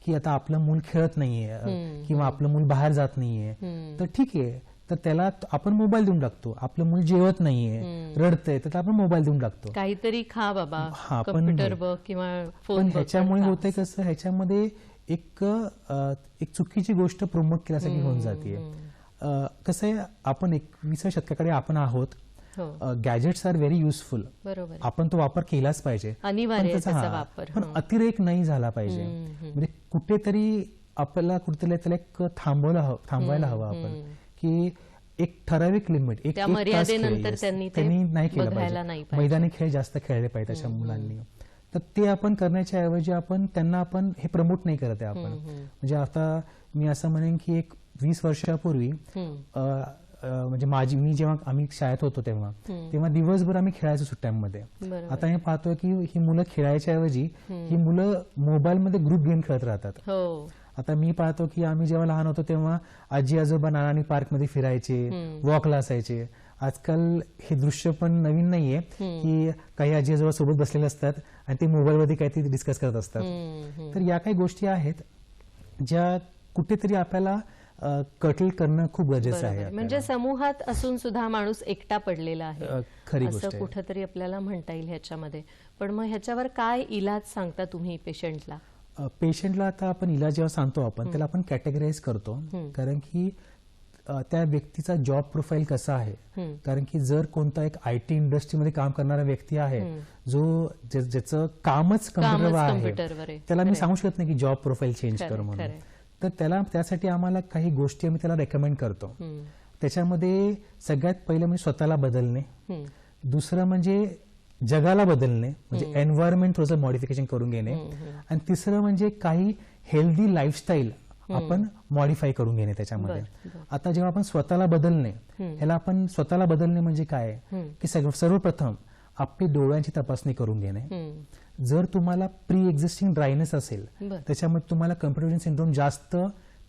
की आता आपलं मूल खेळत नाहीये किंवा आपलं मूल बाहेर जात नाहीये, तर ठीक आहे, तर त्याला आपण मोबाईल देऊन टाकतो. आपलं मूल जेवत नाहीये, रडतंय, तर आपण मोबाईल देऊन टाकतो. काहीतरी खा बाबा, कम्प्युटर बघ किंवा फोन. ह्याच्यामुळे होतंय कसं, ह्याच्यामध्ये एक चुकीची गोष्ट प्रमोट केल्यासारखी होऊन जाते. कसं आहे, आपण 21व्या शतकाकडे आपण आहोत. गॅजेट्स आर व्हेरी युजफुल, आपण तो वापर केलाच पाहिजे, पण अतिरेक नाही झाला पाहिजे. म्हणजे कुठेतरी आपल्याला त्याला एक थांबवायला हवं आपण, की एक ठराविक लिमिट, एक मर्यादेनंतर त्यांनी नाही केलं पाहिजे. मैदानी खेळ जास्त खेळले पाहिजे अशा मुलांनी. तर ते आपण करण्याच्या ऐवजी त्यांना आपण हे प्रमोट नाही करत आहे आपण. म्हणजे आता मी असं म्हणेन की एक 20 वर्षापूर्वी म्हणजे जेव्हा आम्ही शाळेत होतो तेव्हा दिवसभर आम्ही खेळायचो सुट्ट्यांमध्ये. आता मी पाहतोय की ही मुलं खेळायच्या ऐवजी ही मुलं मोबाईलमध्ये ग्रुप गेम खेळत राहतात. आता मी पाहतो की आम्ही जेव्हा लहान होतो तेव्हा आजी आजोबा नानांनी पार्कमध्ये फिरायचे, वॉकला असायचे. आजकाल हे दृश्य पण नवीन नाहीये की काही आजी आजोबा सोबत बसलेले असतात आणि ते मोबाईलमध्ये काहीतरी डिस्कस करत असतात. तर या काही गोष्टी आहेत ज्या कुठेतरी आपल्याला कटल करणं खूप गरजेचं आहे. म्हणजे समूहात असून सुद्धा माणूस एकटा पडलेला आहे, खरी गोष्ट असं कुठेतरी आपल्याला म्हणता येईल ह्याच्यामध्ये. पण मग ह्याच्यावर काय इलाज सांगता तुम्ही पेशंटला? पेशंटला आता आपण इलाज जेव्हा सांगतो आपण त्याला आपण कॅटेगराईज करतो, कारण की त्या व्यक्तीचा जॉब प्रोफाईल कसा आहे. कारण की जर कोणता एक IT इंडस्ट्रीमध्ये काम करणारा व्यक्ती आहे ज्याचं कामच कम्प्युटरवर आहे, त्याला मी सांगू शकत नाही की जॉब प्रोफाईल चेंज कर म्हणून. तर त्यासाठी आम्हाला काही गोष्टी आम्ही त्याला रेकमेंड करतो. त्याच्यामध्ये सगळ्यात पहिलं म्हणजे स्वतःला बदलणे, दुसरं म्हणजे जगाला बदलणे, म्हणजे एन्व्हायरमेंट थोडंसं मॉडिफिकेशन करून घेणे, आणि तिसरं म्हणजे काही हेल्दी लाईफस्टाईल आपण मॉडिफाय करून घेणे त्याच्यामध्ये. आता जेव्हा आपण स्वतःला बदलणे, ह्याला आपण स्वतःला बदलणे म्हणजे काय की सर्वप्रथम आपली डोळ्यांची तपासणी करून घेणे. जर तुम्हाला प्री एक्झिस्टिंग ड्रायनेस असेल, त्याच्यामध्ये तुम्हाला कम्प्युटर विजन सिंड्रोम जास्त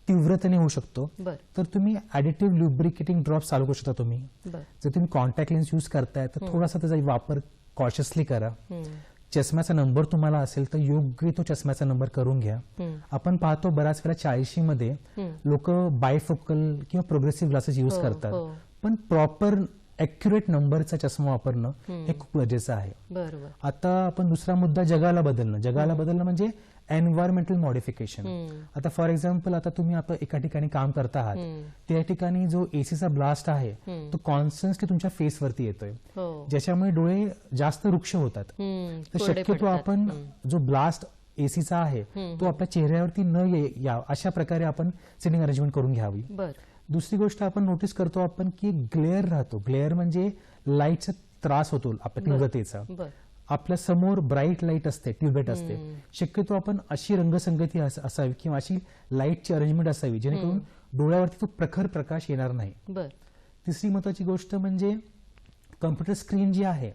तीव्रतेने होऊ शकतो, तर तुम्ही ऍडिटिव्ह ल्युब्रिकेटिंग ड्रॉप्स चालू करू शकता तुम्ही. जर तुम्ही कॉन्टॅक्ट लेन्स यूज करताय तर थोडासा त्याचा वापर कॉशियसली करा. चष्म्याचा नंबर तुम्हाला असेल तर योग्य तो चष्म्याचा नंबर करून घ्या. आपण पाहतो बऱ्याच वेळा 40 मध्ये लोक बायफोकल किंवा प्रोग्रेसिव्ह ग्लासेस यूज करतात, पण प्रॉपर ॲक्युरेट नंबरचा चष्मा वापरणं हे खूप गरजेचं आहे. आता आपण दुसरा मुद्दा जगाला बदलणं म्हणजे एन्व्हायरमेंटल मॉडिफिकेशन. आता फॉर एक्झाम्पल, आता तुम्ही आता एका ठिकाणी काम करता आहात, त्या ठिकाणी जो एसीचा ब्लास्ट आहे तो कॉन्स्टंटली तुमच्या फेसवरती येतोय, ज्याच्यामुळे डोळे जास्त वृक्ष होतात. तर शक्यतो आपण जो ब्लास्ट एसीचा आहे तो आपल्या चेहऱ्यावरती न या अशा प्रकारे आपण सिटिंग अरेंजमेंट करून घ्यावी. दुसरी गोष्ट आपण नोटीस करतो आपण की ग्लेअर राहतो. ग्लेअर म्हणजे लाईटचा त्रास होतो आपल्या तीव्रतेचा. आपल्या समोर ब्राईट लाईट असते, ट्यूबलाईट असते, शक्यतो आपण अशी रंगसंगती असावी किंवा अशी लाईटची अरेंजमेंट असावी जेणेकरून डोळ्यावरती तो प्रखर प्रकाश येणार नाही. तिसरी महत्वाची गोष्ट म्हणजे कम्प्युटर स्क्रीन जी आहे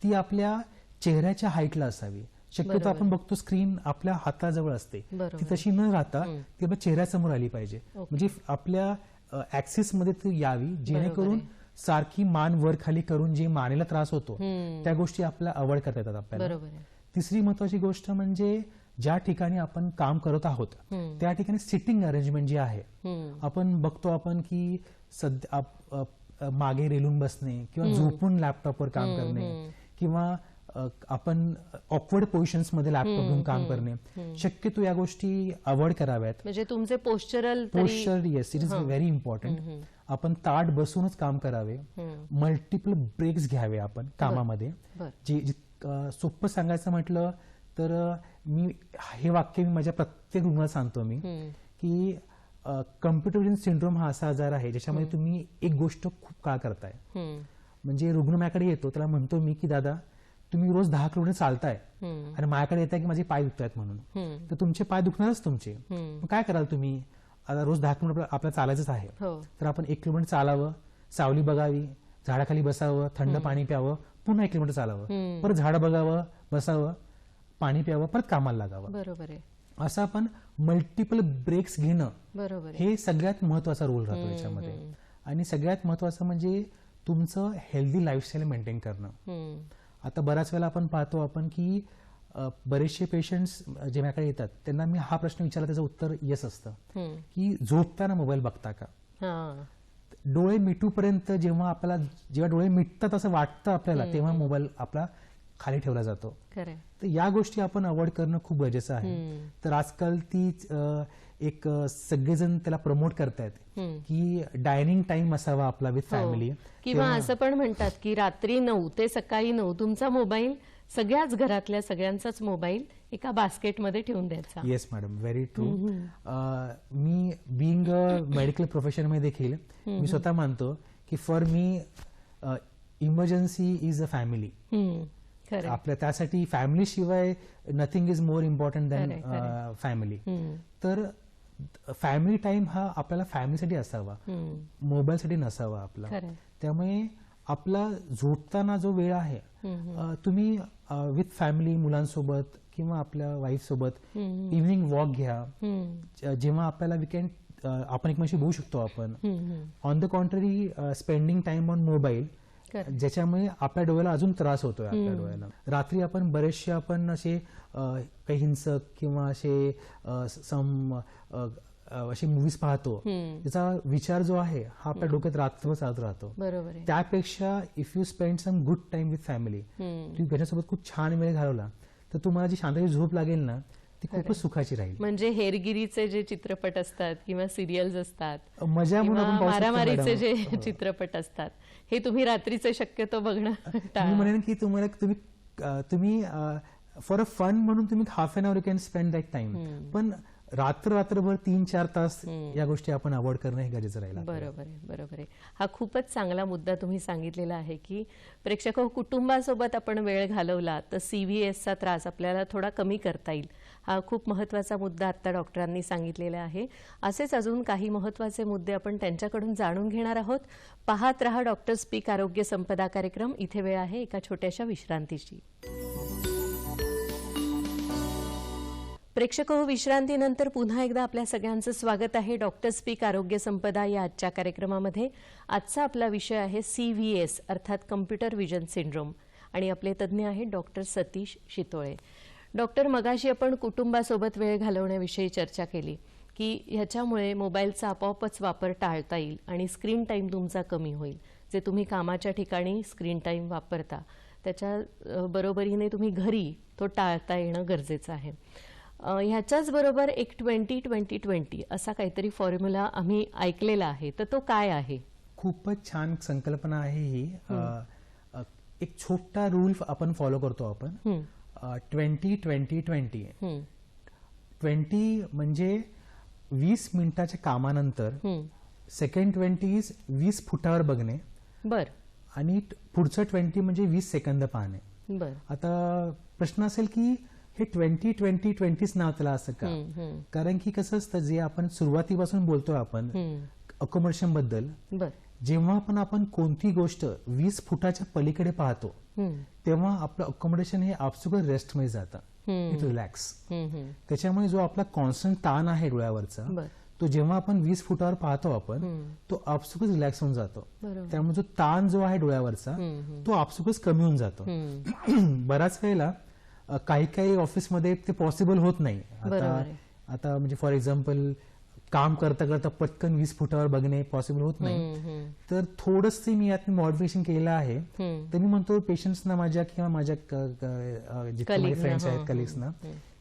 ती आपल्या चेहऱ्याच्या हाईटला असावी. शक्यतो आपण बघतो स्क्रीन आपल्या हाताजवळ असते, ती तशी न राहता ती आपल्या चेहऱ्यासमोर आली पाहिजे. म्हणजे आपल्या ऍक्सिस मध्ये ती यावी, जेणेकरून सारखी मान वर खाली करून जे मानेला त्रास होतो त्या गोष्टी आपल्याला अवॉइड करता येतात आपल्याला. तिसरी महत्वाची गोष्ट म्हणजे ज्या ठिकाणी आपण काम करत आहोत त्या ठिकाणी सिटिंग अरेंजमेंट जी आहे, आपण बघतो आपण की सध्या मागे रेलून बसणे किंवा झोपून लॅपटॉपवर काम करणे किंवा आपण ऑकवर्ड पोझिशन्स मध्ये लॅपटॉप घेऊन काम करणे, शक्यतो या गोष्टी अवॉइड कराव्यात. म्हणजे तुमचे posture, yes, it is very important. आपण ताट बसूनच काम करावे, मल्टिपल ब्रेक्स घ्यावे आपण कामामध्ये. सोपं सांगायचं म्हटलं तर मी हे वाक्य माझ्या प्रत्येक रुग्णाला सांगतो मी की कम्प्युटर विजन सिंड्रोम हा असा आजार आहे ज्याच्यामध्ये तुम्ही एक गोष्ट खूप काळ करताय. म्हणजे रुग्ण माझ्याकडे येतो, त्याला म्हणतो मी की दादा तुम्ही रोज 10 किलोमीटर चालताय आणि माझ्याकडे येत आहे की माझे पाय दुखतायत म्हणून, तर तुमचे पाय दुखणारच तुमचे. मग काय कराल तुम्ही? आता रोज 10 किलोमीटर आपल्याला चालायचंच आहे, तर आपण 1 किलोमीटर चालावं, सावली बघावी, झाडाखाली बसावं, थंड पाणी प्यावं, पुन्हा 1 किलोमीटर चालावं, परत झाडं बघावं, बसावं, पाणी प्यावं, परत कामाला लागावं. बरोबर आहे. असं आपण मल्टिपल ब्रेक्स घेणं, बरोबर, हे सगळ्यात महत्वाचा रोल राहतो याच्यामध्ये. आणि सगळ्यात महत्वाचं म्हणजे तुमचं हेल्दी लाईफस्टाईल मेंटेन करणं. आता बऱ्याच वेळेला आपण पाहतो आपण की बरेचसे पेशंट्स जे माझ्याकडे येतात त्यांना मी हा प्रश्न विचारला, त्याचं उत्तर येस असतं की झोपताना मोबाईल बघता का? डोळे मिटूपर्यंत जेव्हा डोळे मिटतात असं वाटतं आपल्याला, तेव्हा मोबाईल आपला खाली ठेवला जातो. तर या गोष्टी आपण अवॉइड करणं खूप गरजेचं आहे. तर आजकाल ती एक सगळेजण त्याला प्रमोट करतायत की डायनिंग टाइम असावा आपला विथ फॅमिली, किंवा असं पण म्हणतात की रात्री 9 ते सकाळी 9 तुमचा मोबाईल, सगळ्याच घरातल्या सगळ्यांचाच मोबाईल एका बास्केटमध्ये ठेवून द्यायचा. Yes madam, very true. Me being a medical profession मध्ये देखील मी स्वतः मानतो की for me emergency is a family. आपल्या त्यासाठी फॅमिली शिवाय nothing is more important than family. तर फॅमिली टाइम हा आपल्याला फॅमिलीसाठी असावा, मोबाईलसाठी नसावा आपला. त्यामुळे आपला झोपताना जो वेळ आहे तुम्ही विथ फॅमिली, मुलांसोबत किंवा आपल्या वाईफ सोबत इव्हनिंग वॉक घ्या, जेव्हा आपल्याला वीकेंड आपण एकमेकांशी बोलू शकतो आपण. On the contrary spending time on mobile, ज्याच्यामुळे आपल्या डोळ्याला अजून त्रास होतोय. आपल्या डोळ्याला रात्री आपण बरेचसे आपण असे काही हिंसक किंवा असे मूव्हीज पाहतो, त्याचा विचार जो आहे हा आपल्या डोक्यात रात्रभर चालत राहतो. त्यापेक्षा if you spend some good time with family, तुम्ही घरासोबत खूप छान वेळ घालवला, तर तुम्हाला जी शांततेची झोप लागेल ना ती खूपच सुखाची राहील. म्हणजे हेरगिरीचे जे चित्रपट असतात किंवा सिरियल्स असतात, मजा म्हणून मारामारीचे जे चित्रपट असतात, हे तुम्ही रात्रीचे शक्यतो बघणं मी म्हणेन की तुम्ही फॉर अ फन म्हणून तुम्ही half an hour you can spend that time, पण रात्रभर 3-4 तास या गोष्टी आपण अवॉइड करणं हे गरजेचं राहील. बरोबर आहे, बरोबर आहे. हा खूपच चांगला मुद्दा तुम्ही सांगितलेला आहे की प्रेक्षक कुटुंबासोबत आपण वेळ घालवला तर CVSचा त्रास आपल्याला थोडा कमी करता येईल. हा खूप महत्वाचा मुद्दा आता डॉक्टरांनी सांगितलेला आहे. असेच अजून काही महत्वाचे मुद्दे आपण त्यांच्याकडून जाणून घेणार आहोत. पाहत रहा डॉक्टर स्पीक आरोग्य संपदा कार्यक्रम. इथे वेळ आहे एका छोट्याशा विश्रांतीची. प्रेक्षक हो, विश्रांतीनंतर पुन्हा एकदा आपल्या सगळ्यांचं स्वागत आहे डॉक्टर स्पीक आरोग्य संपदा या आजच्या कार्यक्रमामध्ये. आजचा आपला विषय आहे CVS अर्थात कम्प्युटर विजन सिंड्रोम आणि आपले तज्ज्ञ आहेत डॉक्टर सतीश शितोळे. डॉक्टर, मगाशी आपण कुटुंबासोबत वेळ घालवण्याविषयी चर्चा केली की ह्याच्यामुळे मोबाईलचा आपोआपच वापर टाळता येईल आणि स्क्रीन टाईम तुमचा कमी होईल. जे तुम्ही कामाच्या ठिकाणी स्क्रीन टाईम वापरता त्याच्या बरोबरीने तुम्ही घरी तो टाळता येणं गरजेचं आहे. ह्याच्याच बरोबर एक 20-20-20 असा काहीतरी फॉर्म्युला आम्ही ऐकलेला आहे, तर तो काय आहे? खूपच छान संकल्पना आहे ही. एक छोटा रूल आपण फॉलो करतो आपण, 20-20-20. 20 म्हणजे 20 मिनिटाच्या कामानंतर, सेकंड 20 20 फुटावर बघणे, बर, आणि पुढचं 20 म्हणजे 20 सेकंद पाहणे. बर, आता प्रश्न असेल की हे 20-20-20 नाव त्याला असं का? कारण की कसं असतं, जे आपण सुरुवातीपासून बोलतोय आपण अकोमोडेशन बद्दल, जेव्हा आपण कोणती गोष्ट 20 फुटाच्या पलीकडे पाहतो तेव्हा आपलं अकोमोडेशन हे आपसुकच रेस्टमध्ये जातं, रिलॅक्स. त्याच्यामुळे जो आपला कॉन्स्टंट ताण आहे डोळ्यावरचा तो जेव्हा आपण 20 फुटावर पाहतो आपण तो आपसुकच रिलॅक्स होऊन जातो. त्यामुळे जो ताण जो आहे डोळ्यावरचा तो आपसुकच कमी होऊन जातो. बऱ्याच वेळेला काही काही ऑफिसमध्ये ते पॉसिबल होत नाही. आता म्हणजे फॉर एक्झाम्पल काम करता करता पटकन 20 फुटावर बघणे पॉसिबल होत नाही. तर थोडंसं मी यात मॉडिफिकेशन केलं आहे. तर मी म्हणतो पेशंट्सना माझ्या किंवा माझ्या जितके माझे फ्रेंड्स आहेत कलिग्सना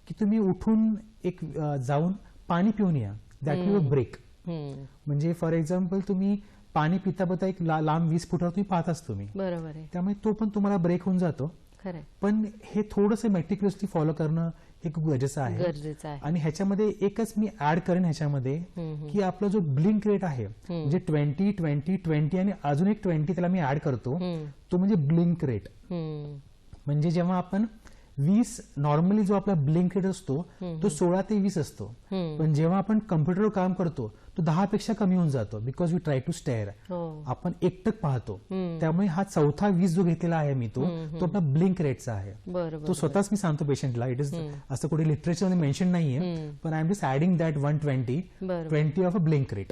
की तुम्ही उठून एक जाऊन पाणी पिऊन या. That will break. म्हणजे फॉर एक्झाम्पल तुम्ही पाणी पिता पिता एक लांब 20 फुटावर तुम्ही पाहताच तुम्ही. बरोबर आहे. त्यामुळे तो पण तुम्हाला ब्रेक होऊन जातो. पण हे थोडंसं मेटिक्युलसली फॉलो करणं हे खूप गरजेचं आहे. आणि ह्याच्यामध्ये एकच मी ऍड करेन ह्याच्यामध्ये की आपला जो ब्लिंक रेट आहे म्हणजे 20, 20, 20 आणि अजून एक 20 त्याला मी ऍड करतो. तो म्हणजे ब्लिंक रेट. म्हणजे जेव्हा आपण 20 नॉर्मली जो आपला ब्लिंक रेट असतो तो 16 ते 20 असतो. पण जेव्हा आपण कम्प्युटरवर काम करतो तो 10 पेक्षा कमी होऊन जातो. Because we try to stare. आपण एकटक पाहतो. त्यामुळे हा चौथा 20 जो घेतलेला आहे मी तो आपला ब्लिंक रेटचा आहे. तो स्वतःच मी सांगतो पेशंटला. इट इज असं कुठे लिटरेचरमध्ये मेन्शन नाहीये. पण I am just adding that 120 of a blink rate.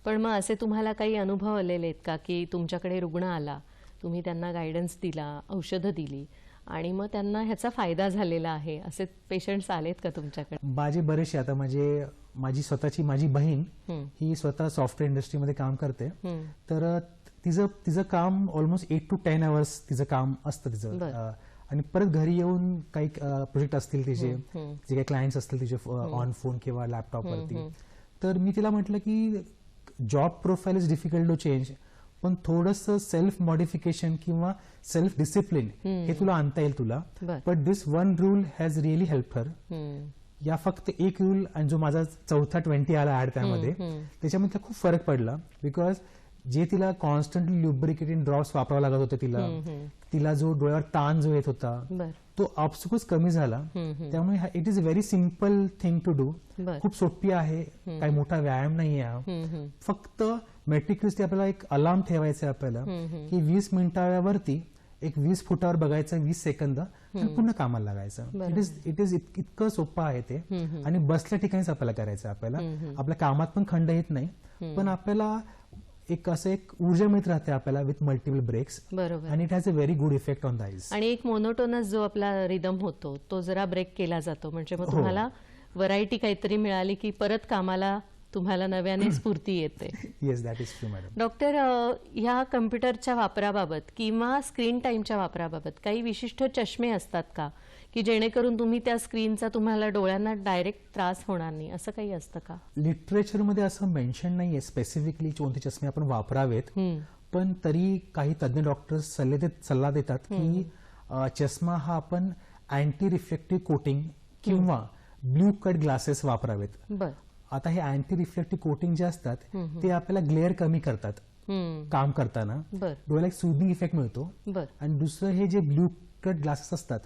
पण मग असे तुम्हाला काही अनुभव आलेले आहेत का की तुमच्याकडे रुग्ण आला, तुम्ही त्यांना गायडन्स दिला, औषधं दिली आणि मग त्यांना ह्याचा फायदा झालेला आहे, असे पेशंट्स आलेत का तुमच्याकडे? माझे बरेचसे. आता माझी बहीण ही स्वतः सॉफ्टवेअर इंडस्ट्रीमध्ये काम करते. तर तिचं काम ऑलमोस्ट 8 to 10 hours तिचं काम असतं तिचं. आणि परत घरी येऊन काही प्रोजेक्ट असतील तिचे, जे काही क्लायंट्स असतील तिचे ऑन फोन किंवा लॅपटॉपवरती. तर मी तिला म्हटलं की job profile is difficult to change, पण थोडंसं सेल्फ मॉडिफिकेशन किंवा सेल्फ डिसिप्लिन हे तुला आणता येईल तुला. But this one rule has really help her. या फक्त एक रूल आणि जो माझा चौथा 20 आला ऍड त्यामध्ये, त्याच्यामध्ये खूप फरक पडला. बिकॉज जे तिला कॉन्स्टंटली ल्युब्रिकेटिंग ड्रॉप्स वापरावं लागत होते तिला जो डोळ्यावर ताण जो येत होता तो आपसुकच कमी झाला. त्यामुळे it is very simple thing to do. खूप सोपी आहे, काही मोठा व्यायाम नाही आहे. फक्त मेट्रिक्युलसली आपल्याला एक अलार्म ठेवायचा आहे आपल्याला की 20 मिनिटावरती एक 20 फुटावर बघायचं 20 सेकंद आणि पुन्हा कामाला लागायचं. इट इज इतकं सोपं आहे ते. आणि बसल्या ठिकाणीच आपल्याला करायचं. आपल्या कामात पण खंड येत नाही, पण आपल्याला एक असं एक ऊर्जा मिळत राहते आपल्याला विथ मल्टिपल ब्रेक्स. आणि it has a very good effect on the eyes. आणि एक मोनोटोनस जो आपला रिदम होतो तो जरा ब्रेक केला जातो. म्हणजे मग तुम्हाला व्हरायटी काहीतरी मिळाली की परत कामाला तुम्हाला नव्याने स्फूर्ती येते. Yes, that is true madam. Doctor, ह्या कम्प्युटरच्या वापराबाबत किंवा स्क्रीन टाइमच्या वापराबाबत काही विशिष्ट चष्मे असतात का की जेणेकरून तुम्ही त्या स्क्रीनचा तुम्हाला डोळ्यांना डायरेक्ट त्रास होणार नाही, असं काही असतं का? लिटरेचरमध्ये असं मेन्शन नाहीये स्पेसिफिकली कोणते चष्मे आपण वापरावेत. पण तरी काही तज्ञ डॉक्टर्स सल्ला देतात की चष्मा हा आपण अँटी रिफ्लेक्टिव्ह कोटिंग किंवा ब्ल्यू कट ग्लासेस वापरावेत. आता हे अँटी रिफ्लेक्टिव्ह कोटिंग जे असतात ते आपल्याला ग्लेअर कमी करतात काम करताना. डोळ्याला एक सूदिंग इफेक्ट मिळतो. आणि दुसरं हे जे ब्ल्यू कट ग्लासेस असतात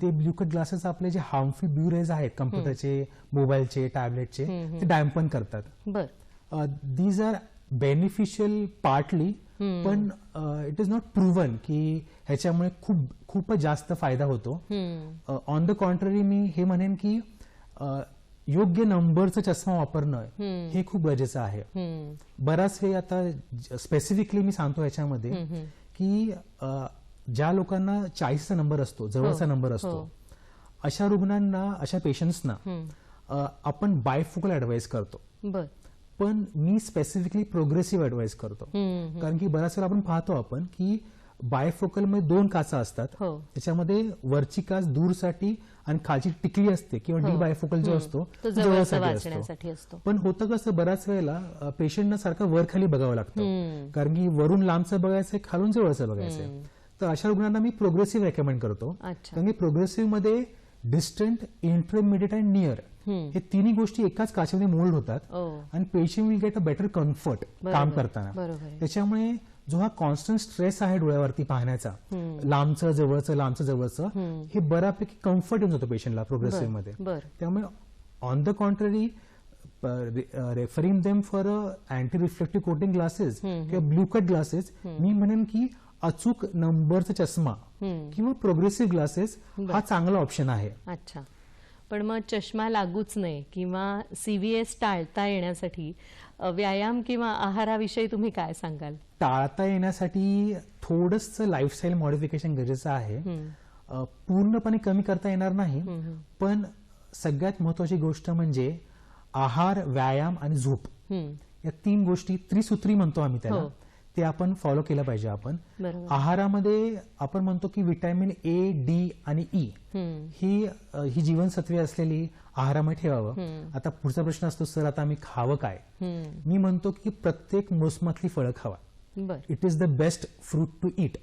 ते ब्ल्यू कट ग्लासेस आपले जे हार्मफुल ब्ल्यू रेज आहेत कम्प्युटरचे, मोबाईलचे, टॅबलेटचे ते डॅम्पन करतात. दीज आर बेनिफिशियल पार्टली, पण इट इज नॉट प्रूव्हन की ह्याच्यामुळे खूपच जास्त फायदा होतो. ऑन द कॉन्ट्ररी मी हे म्हणेन की योग्य नंबरचा चष्मा वापरणं हे खूप गरजेचं आहे. बराच वेळ आता स्पेसिफिकली मी सांगतो याच्यामध्ये की ज्या लोकांना 40चा नंबर असतो, जवळचा नंबर असतो, अशा रुग्णांना, अशा पेशंट्सना आपण बायफोकल ऍडवाइस करतो. पण मी स्पेसिफिकली प्रोग्रेसिव्ह ऍडवाइस करतो. कारण की बऱ्याच वेळा आपण पाहतो की बायफोकल मध्ये 2 काचा असतात. त्याच्यामध्ये वरची काच दूरसाठी आणि खालची टिकली असते किंवा डी बायफोकल जो असतो तो जवळसाठी असतो. पण होतं कसं बऱ्याच वेळेला पेशंटना सारखं वर खाली बघावं लागतं, कारण की वरून लांबचं बघायचंय, खालून जवळचं बघायचंय. तर अशा रुग्णांना मी प्रोग्रेसिव्ह रेकमेंड करतो. कारण की प्रोग्रेसिव्ह मध्ये डिस्टंट, इंटरमिडिएट आणि नियर हे तिन्ही गोष्टी एकाच काचेमध्ये मोल्ड होतात आणि patient will get a better comfort काम करताना. त्याच्यामुळे जो हा कॉन्स्टंट स्ट्रेस आहे डोळ्यावरती पाहण्याचा, लांबचं जवळचं, हे बऱ्यापैकी कम्फर्ट येऊन जातो पेशंटला प्रोग्रेसिव्ह मध्ये. त्यामुळे on the contrary referring them for anti reflective coating glasses किंवा ब्ल्यू कट ग्लासेस, मी म्हणेन की अचूक नंबरचा चष्मा किंवा प्रोग्रेसिव्ह ग्लासेस हा चांगला ऑप्शन आहे. अच्छा, पण मग चष्मा लागूच नये किंवा CVS टाळता येण्यासाठी व्यायाम किंवा आहाराविषयी तुम्ही काय सांगाल? टाळता येण्यासाठी थोडंसं लाईफस्टाईल मॉडिफिकेशन गरजेचं आहे. पूर्णपणे कमी करता येणार नाही, पण सगळ्यात महत्वाची गोष्ट म्हणजे आहार, व्यायाम आणि झोप या 3 गोष्टी, त्रिसूत्री म्हणतो आम्ही त्याला, ते आपण फॉलो केलं पाहिजे. आपण आहारामध्ये आपण म्हणतो की व्हिटॅमिन A, D आणि E ही जीवनसत्वे असलेली आहारामध्ये ठेवावं. आता पुढचा प्रश्न असतो, सर आता आम्ही खावं काय? मी म्हणतो की प्रत्येक मोसमातली फळं खावा. It is the best fruit to eat.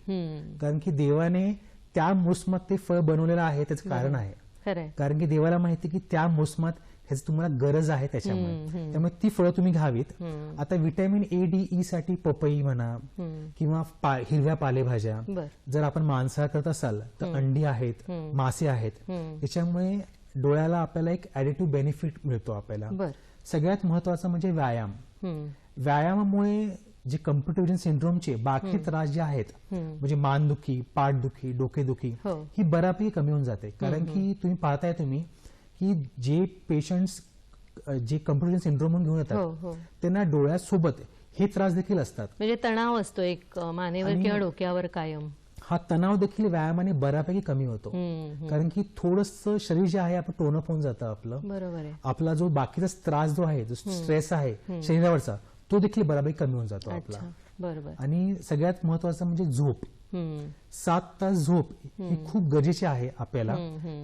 कारण की देवाने त्या मोसमात ते फळ बनवलेलं आहे, त्याचं कारण आहे. कारण की देवाला माहिती की त्या मोसमात ह्याची तुम्हाला गरज आहे त्याच्यामुळे, त्यामुळे ती फळं तुम्ही घ्यावीत. आता व्हिटॅमिन A, D, E साठी पपई म्हणा किंवा हिरव्या पालेभाज्या. जर आपण मांसाहार करत असाल तर अंडी आहेत, मासे आहेत. त्याच्यामुळे डोळ्याला आपल्याला एक ऍडिटिव्ह बेनिफिट मिळतो आपल्याला. सगळ्यात महत्वाचं म्हणजे व्यायाम. व्यायामामुळे जे कम्प्युटर विजन सिंड्रोमचे बाकी त्रास जे आहेत, म्हणजे मानदुखी, पाठदुखी, डोकेदुखी, ही बऱ्यापैकी कमी होऊन जाते. कारण की तुम्ही पाहताय की जे पेशंट्स जे कम्प्युटर सिंड्रोम घेऊन येतात त्यांना डोळ्यासोबत हे त्रास देखील असतात. म्हणजे तणाव असतो एक मानेवर किंवा डोक्यावर कायम. हा तणाव देखील व्यायामाने बऱ्यापैकी कमी होतो. कारण की थोडंसं शरीर जे आहे आपण टोनअप होऊन जातं आपलं. बरोबर आहे. आपला जो बाकीचा त्रास जो आहे, जो स्ट्रेस आहे शरीरावरचा, तो देखील बऱ्यापैकी कमी होऊन जातो आपला. बरोबर. आणि सगळ्यात महत्वाचं म्हणजे झोप. 7 तास झोप ही खूप गरजेची आहे आपल्याला.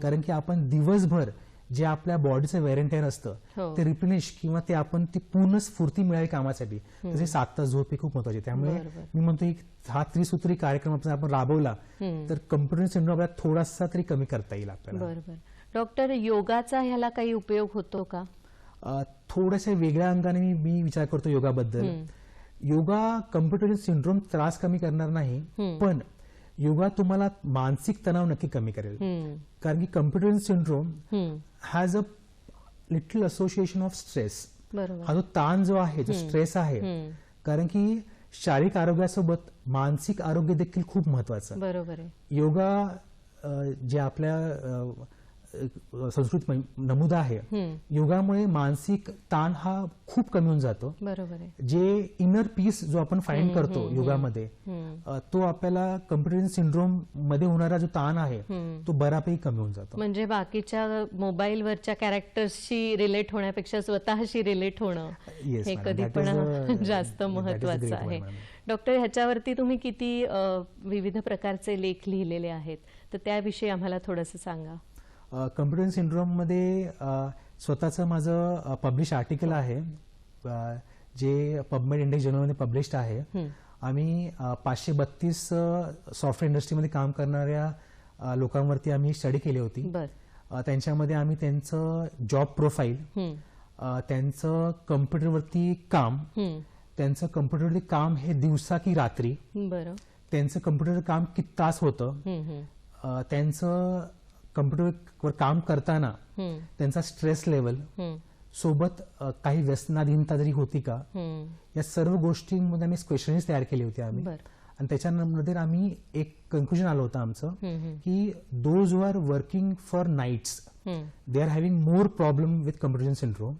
कारण की आपण दिवसभर जे आपल्या बॉडीचं वेरेंटेअर असतं ते रिप्लेनिश किंवा ते आपण ती पूर्ण स्फूर्ती मिळावी कामासाठी, तसे 7 तास झोप ही खूप महत्वाची. त्यामुळे मी म्हणतो की हा त्रिसूत्री कार्यक्रम आपण राबवला तर कम्प्युटर सिंड्रोम आपल्याला थोडासा तरी कमी करता येईल आपल्याला. बरोबर. डॉक्टर, योगाचा ह्याला काही उपयोग होतो का? थोड्याशा वेगळ्या अंगाने मी विचार करतो योगाबद्दल. योगा कम्प्युटर सिंड्रोम त्रास कमी करणार नाही, पण योगा तुम्हाला मानसिक तणाव नक्की कमी करेल. कारण की computer syndrome has a little association of stress. हा जो ताण जो आहे, जो स्ट्रेस आहे, कारण की शारीरिक आरोग्यासोबत मानसिक आरोग्य देखील खूप महत्वाचं. बरोबर आहे. योगा जे आपल्या संस्कृत नमूद आहे, योगामुळे मानसिक ताण हा खूप कमी होऊन जातो. बरोबर आहे. जे इनर पीस जो आपण फाइंड करतो योगामध्ये, तो आपल्याला कम्प्युटर सिंड्रोम मध्ये होणारा जो ताण आहे तो बऱ्यापैकी कमी होऊन जातो. म्हणजे बाकीच्या मोबाईलवरच्या कॅरेक्टर्सशी रिलेट होण्यापेक्षा स्वतःशी रिलेट होणं हे कधी पण जास्त महत्वाचं आहे. डॉक्टर, ह्याच्यावरती तुम्ही किती विविध प्रकारचे लेख लिहिलेले आहेत, तर त्याविषयी आम्हाला थोडंसं सांगा. कम्प्युटर सिंड्रोम मध्ये स्वतःचं माझं पब्लिश आर्टिकल आहे, जे पबमेड इंडेक्स जर्नलमध्ये पब्लिश्ड आहे. आम्ही 532 सॉफ्टवेअर इंडस्ट्रीमध्ये काम करणाऱ्या लोकांवरती आम्ही स्टडी केली होती. त्यांच्यामध्ये आम्ही त्यांचं जॉब प्रोफाईल, त्यांचं कम्प्युटरवरती काम, त्यांचं कम्प्युटरवरती काम हे दिवसा की रात्री, त्यांचं कम्प्युटर काम किती तास होतं, त्यांचं कम्प्युटरवर काम करताना त्यांचा स्ट्रेस लेवल, सोबत काही व्यसनाधीनता जरी होती का, या सर्व गोष्टींमध्ये आम्ही क्वेश्चन्स तयार केले होते आम्ही. आणि त्याच्यानंतर आम्ही एक कन्क्लुजन आलं होतं आमचं की those who are working for nights they are having more problem with computer syndrome.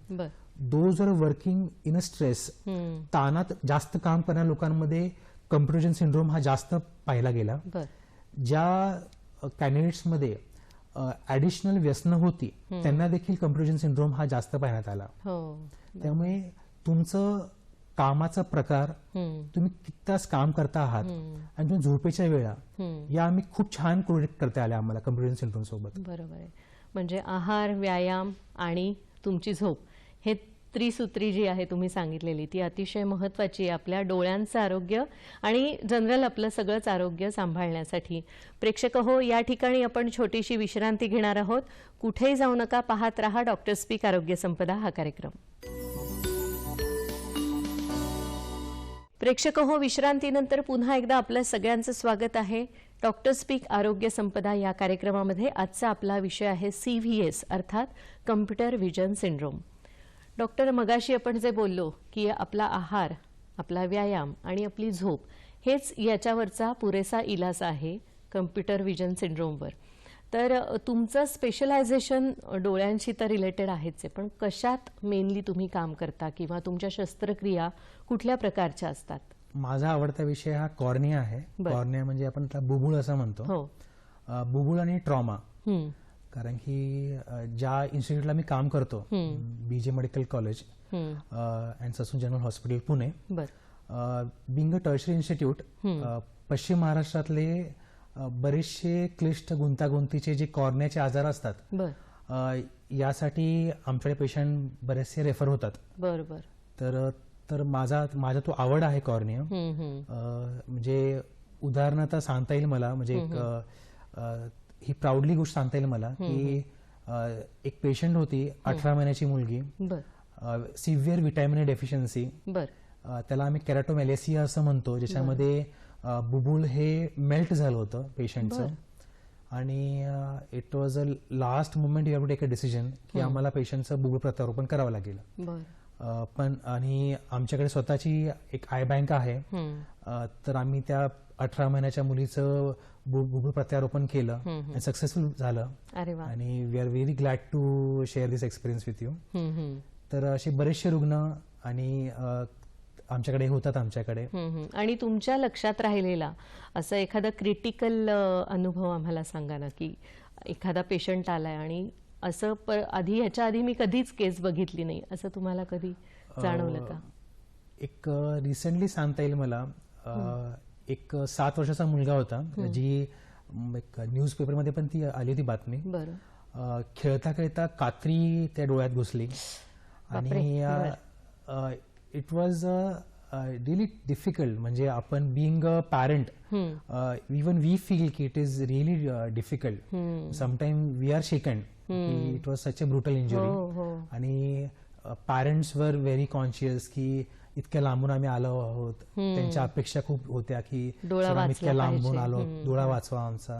Those are working in a stress, ताणात जास्त काम करणाऱ्या लोकांमध्ये कम्प्युटर सिंड्रोम हा जास्त पाहिला गेला. ज्या कॅन्डिडेट्समध्ये ऍडिशनल व्यसनं होती त्यांना देखील कम्प्युटर सिंड्रोम हा जास्त पाहण्यात आला. त्यामुळे तुमचं कामाचा प्रकार, तुम्ही किती तास काम करता आहात आणि तुम्ही झोपेच्या वेळा, या आम्ही खूप छान कोरिलेट करता आल्या आम्हाला कम्प्युटर सिंड्रोम सोबत. बरोबर आहे. म्हणजे आहार, व्यायाम आणि तुमची झोप हे त्रिसूत्री जी आहे तुम्ही सांगितलेली, ती अतिशय महत्वाची आहे आपल्या डोळ्यांचं आरोग्य आणि जनरल आपलं सगळंच आरोग्य सांभाळण्यासाठी. प्रेक्षक हो, या ठिकाणी आपण छोटीशी विश्रांती घेणार आहोत. कुठेही जाऊ नका, पाहत रहा डॉक्टर स्पीक आरोग्य संपदा हा कार्यक्रम. प्रेक्षक हो, विश्रांतीनंतर पुन्हा एकदा आपलं सगळ्यांचं स्वागत आहे. डॉक्टर स्पीक आरोग्य संपदा या कार्यक्रमामध्ये आजचा आपला विषय आहे CVS अर्थात कम्प्युटर व्हिजन सिंड्रोम. डॉक्टर, मगाशी आपण जे बोललो की आपला आहार, आपला व्यायाम आणि आपली झोप हेच याच्यावरचा पुरेसा इलाज आहे कम्प्युटर व्हिजन सिंड्रोमवर. तर तुमचं स्पेशलायझेशन डोळ्यांशी तर रिलेटेड आहेच आहे, पण कशात मेनली तुम्ही काम करता किंवा तुमच्या शस्त्रक्रिया कुठल्या प्रकारच्या असतात? माझा आवडता विषय हा कॉर्निया आहे. कॉर्निया म्हणजे आपण त्याला बुबुळ असं म्हणतो. बुबुळ आणि ट्रॉमा. कारण की ज्या इन्स्टिट्यूटला मी काम करतो, BJ medical college and Sassoon general hospital Pune, being a tertiary institute, पश्चिम महाराष्ट्रातले बरेचसे क्लिष्ट गुंतागुंतीचे जे कॉर्नियाचे आजार असतात यासाठी आमच्याकडे पेशंट बरेचसे रेफर होतात. बरोबर. तर माझा तो आवड आहे कॉर्निया. म्हणजे उदाहरणार्थ सांगता येईल मला, म्हणजे ही प्राऊडली गोष्ट सांगता येईल मला की एक पेशंट होती, 18 महिन्याची मुलगी, सिव्हिअर व्हिटॅमिन डेफिशियन्सी. त्याला आम्ही केराटोमॅलेसिया असं म्हणतो, ज्याच्यामध्ये बुबुळ हे मेल्ट झालं होतं पेशंटचं. आणि it was a last moment you have to take a decision की आम्हाला पेशंटचं बुबुळ प्रत्यारोपण करावं लागेल. पण आणि आमच्याकडे स्वतःची एक आय बँक आहे, तर आम्ही त्या 18 महिन्याच्या मुलीचं बुबुळ प्रत्यारोपण केलं आणि सक्सेसफुल झालं. आणि we are very glad to share this experience with you. तर असे बरेचसे रुग्ण आणि आमच्याकडे होतात आमच्याकडे. आणि तुमच्या लक्षात राहिलेला असं एखादा क्रिटिकल अनुभव आम्हाला सांगा ना, की एखादा पेशंट आलाय आणि असं ह्याच्या आधी मी कधीच केस बघितली नाही, असं तुम्हाला कधी जाणवलं का? एक रिसेंटली सांगता येईल मला. एक 7 वर्षाचा मुलगा होता, जी एक न्यूजपेपरमध्ये पण ती आली होती बातमी. खेळता खेळता कात्री त्या डोळ्यात घुसली आणि इट वॉज रिअली डिफिकल्ट. म्हणजे आपण being a parent, even we feel की it is really difficult. Sometime we are shaken की it was such a brutal injury. आणि पॅरेंट्स वर व्हेरी कॉन्शियस की इतक्या लांबून आम्ही आलो आहोत. त्यांच्या अपेक्षा खूप होत्या की आम्ही इतक्या लांबून आलो, डोळा वाचवा आमचा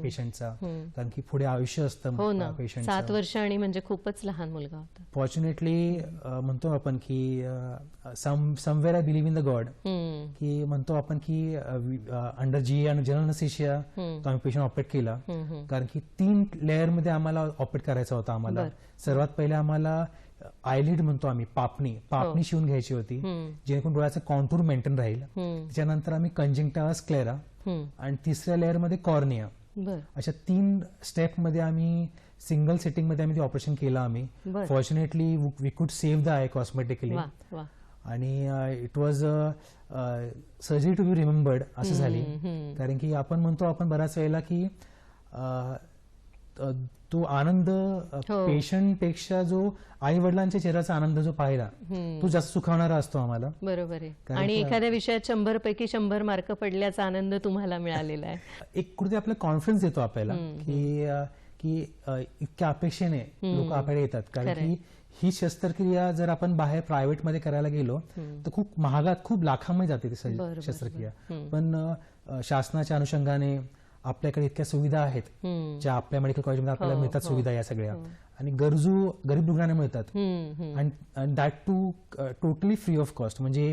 पेशंटचा, कारण की पुढे आयुष्य असतं पेशंट. 7 वर्ष आणि म्हणजे खूपच लहान मुलगा होता. फॉर्च्युनेटली म्हणतो आपण की somewhere I believe in the God, की म्हणतो आपण की अंडर GA आणि जनरल अनेस्थेशिया तो आम्ही पेशंट ऑपरेट केला. कारण की 3 लेअर मध्ये आम्हाला ऑपरेट करायचा होता. आम्हाला सर्वात पहिले आम्हाला आयलिड म्हणतो आम्ही, पापणी शिवून घ्यायची होती, जेणेकरून डोळ्याचं कॉन्टूर मेंटेन राहील. त्याच्यानंतर आम्ही कंजंक्टिव्हा स्क्लेरा आणि तिसऱ्या लेअर मध्ये कॉर्निया. अशा 3 स्टेप मध्ये आम्ही सिंगल सेटिंग मध्ये आम्ही ते ऑपरेशन केलं आम्ही. Fortunately we could save the eye cosmetically. आणि it was surgery to be remembered असं झाली. कारण की आपण म्हणतो आपण बऱ्याच वेळेला की तो आनंद पेशंट पेक्षा जो आई वडिलांच्या चेहऱ्याचा आनंद जो पाहिला तो जास्त सुखावणारा असतो आम्हाला. बरोबर आहे. आणि एखाद्या विषयात 100 पैकी 100 मार्क पडल्याचा आनंद तुम्हाला मिळालेला आहे. एक कुठे आपला कॉन्फिडन्स देतो आपल्याला की इतक्या अपेक्षेने लोक आपल्याकडे येतात. कारण की ही शस्त्रक्रिया जर आपण बाहेर प्रायव्हेटमध्ये करायला गेलो तर खूप महागात, खूप लाखांमध्ये जाते ती शस्त्रक्रिया. पण शासनाच्या अनुषंगाने आपल्याकडे इतक्या सुविधा आहेत ज्या आपल्या मेडिकल कॉलेजमध्ये आपल्याला मिळतात सुविधा या सगळ्या, आणि गरीब रुग्णांना मिळतात. आणि that too totally free of cost. म्हणजे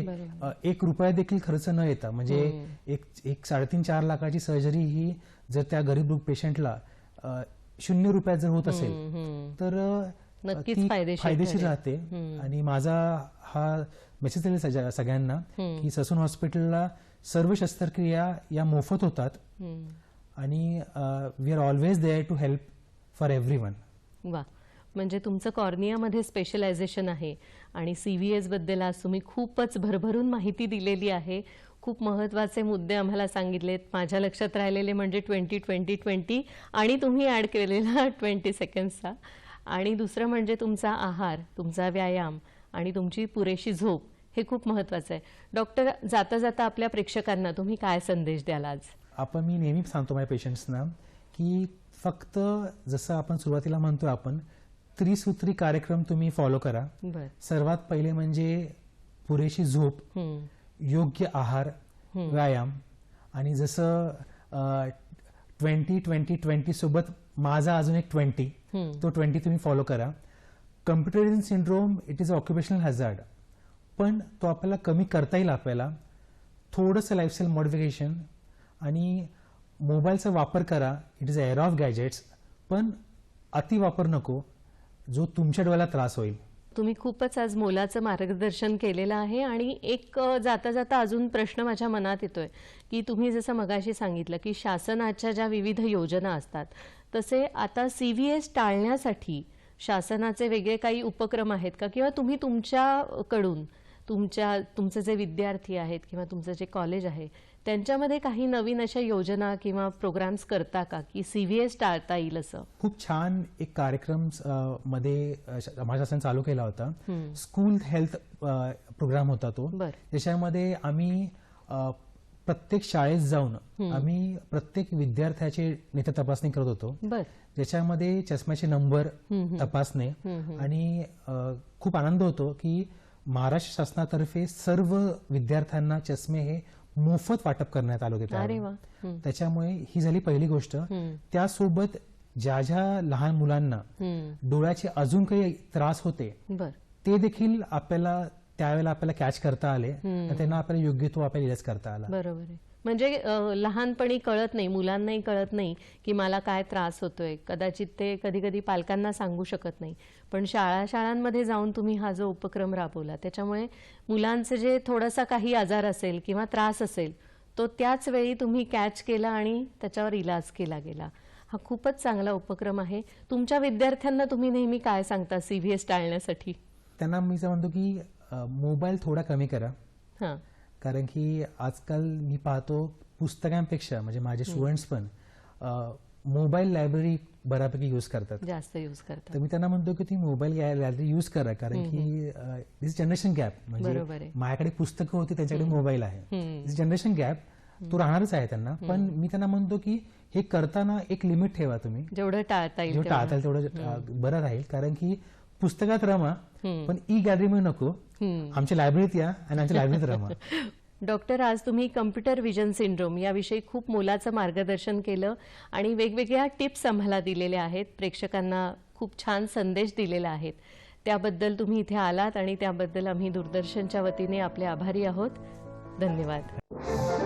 1 रुपया देखील खर्च न येता, म्हणजे एक 3.5-4 लाखाची सर्जरी ही जर त्या गरीब पेशंटला 0 रुपयात जर होत असेल तर नक्कीच फायदेशीर राहते. आणि माझा हा मेसेज आहे सगळ्यांना की ससून हॉस्पिटलला सर्व शस्त्रक्रिया या मोफत होतात आणि we are always there to help for everyone. वा, म्हणजे तुमचं कॉर्नियामध्ये स्पेशलायझेशन आहे आणि CVS बद्दल आज तुम्ही खूपच भरभरून माहिती दिलेली आहे. खूप महत्त्वाचे मुद्दे आम्हाला सांगितलेत. माझ्या लक्षात राहिलेले म्हणजे 20-20-20 आणि तुम्ही ऍड केलेला 20 सेकंड्सचा. आणि दुसरं म्हणजे तुमचा आहार, तुमचा व्यायाम आणि तुमची पुरेशी झोप, हे खूप महत्त्वाचं आहे. डॉक्टर, जाता जाता आपल्या प्रेक्षकांना तुम्ही काय संदेश द्याल आज? मी नेहमी सांगतो माझ्या पेशंट्सना की फक्त जसं आपण सुरुवातीला म्हणतो आपण त्रिसूत्री कार्यक्रम तुम्ही फॉलो करा. सर्वात पहिले म्हणजे पुरेशी झोप, योग्य आहार, व्यायाम, आणि जसं 20-20-20 सोबत माझा अजून एक 20, तो 20 तुम्ही फॉलो करा. Computer syndrome it is a occupational hazard, पण तो आपल्याला कमी करता येईल. आपल्याला थोडंसं लाईफस्टाईल मॉडिफिकेशन आणि मोबाईलचा वापर करा. It is area of gadgets, पण अतिवापर नको, जो तुमच्या डोळ्याला त्रास होईल. तुम्ही खूपच आज मोलाचं मार्गदर्शन केलेलं आहे. आणि एक जाता जाता अजून प्रश्न माझ्या मनात येतोय की तुम्ही जसं मगाशी सांगितलं की शासनाच्या ज्या विविध योजना असतात तसे आता CVS टाळण्यासाठी शासनाचे वेगळे काही उपक्रम आहेत का, किंवा तुम्ही तुमच्याकडून तुमचे जे विद्यार्थी आहेत किंवा तुमचं जे कॉलेज आहे त्यांच्यामध्ये काही नवीन अशा योजना किंवा प्रोग्राम्स करता का की CVS टाळता येईल असं? खूप छान एक कार्यक्रम मध्ये माझ्या शासनाने चालू केला होता. स्कूल हेल्थ प्रोग्राम होता तो. त्याच्यामध्ये आम्ही प्रत्येक शाळेत जाऊन आम्ही प्रत्येक विद्यार्थ्याची नेत्र तपासणी करत होतो. ज्याच्यामध्ये चष्म्याचे नंबर तपासणे, आणि खूप आनंद होतो की महाराष्ट्र शासनातर्फे सर्व विद्यार्थ्यांना चष्मे हे मोफत वाटप करण्यात आले होते. त्याच्यामुळे ही झाली पहिली गोष्ट. त्यासोबत ज्या ज्या लहान मुलांना डोळ्याचे अजून काही त्रास होते ते देखील आपल्याला त्यावेळेला कॅच करता आले, त्यांना आपल्याला योग्य तो आपल्याला इलाज करता आला. बरोबर आहे. म्हणजे लहानपणी कळत नाही, मुलांनाही कळत नाही की मला काय त्रास होतोय. कदाचित ते कधी कधी पालकांना सांगू शकत नाही, पण शाळांमध्ये जाऊन तुम्ही हा जो उपक्रम राबवला त्याच्यामुळे मुलांचे जे थोडासा काही आजार असेल किंवा त्रास असेल तो त्याच वेळी तुम्ही कॅच केला आणि त्याच्यावर इलाज केला गेला. हा खूपच चांगला उपक्रम आहे. तुमच्या विद्यार्थ्यांना तुम्ही नेहमी काय सांगता CVS टाळण्यासाठी? त्यांना मी म्हणतो की मोबाईल थोडा कमी करा. कारण की आजकाल मी पाहतो पुस्तकांपेक्षा म्हणजे माझे स्टुडंट्स पण मोबाईल लायब्ररी बऱ्यापैकी यूज करतात, जास्त यूज करतात. तर मी त्यांना म्हणतो की ती मोबाईल लायब्ररी यूज करा, कारण की दिस जनरेशन गॅप, म्हणजे माझ्याकडे पुस्तकं होती त्यांच्याकडे मोबाईल आहे. दिस जनरेशन गॅप तो राहणारच आहे त्यांना. पण मी त्यांना म्हणतो की हे करताना एक लिमिट ठेवा. तुम्ही जेवढं टाळता येईल तेवढं बरं राहील. कारण की पुस्तकात रमा पण गॅलरीमध्ये नको, आमच्या लायब्ररीत या आणि आमच्या लायब्ररीत रमा. डॉक्टर, आज तुम्ही कम्प्युटर विजन सिंड्रोम याविषयी खूप मोलाचं मार्गदर्शन केलं आणि वेगवेगळ्या टिप्स आम्हाला दिलेल्या आहेत. प्रेक्षकांना खूप छान संदेश दिलेला आहेत. त्याबद्दल तुम्ही इथे आलात आणि त्याबद्दल आम्ही दूरदर्शनच्या वतीने आपले आभारी आहोत. धन्यवाद.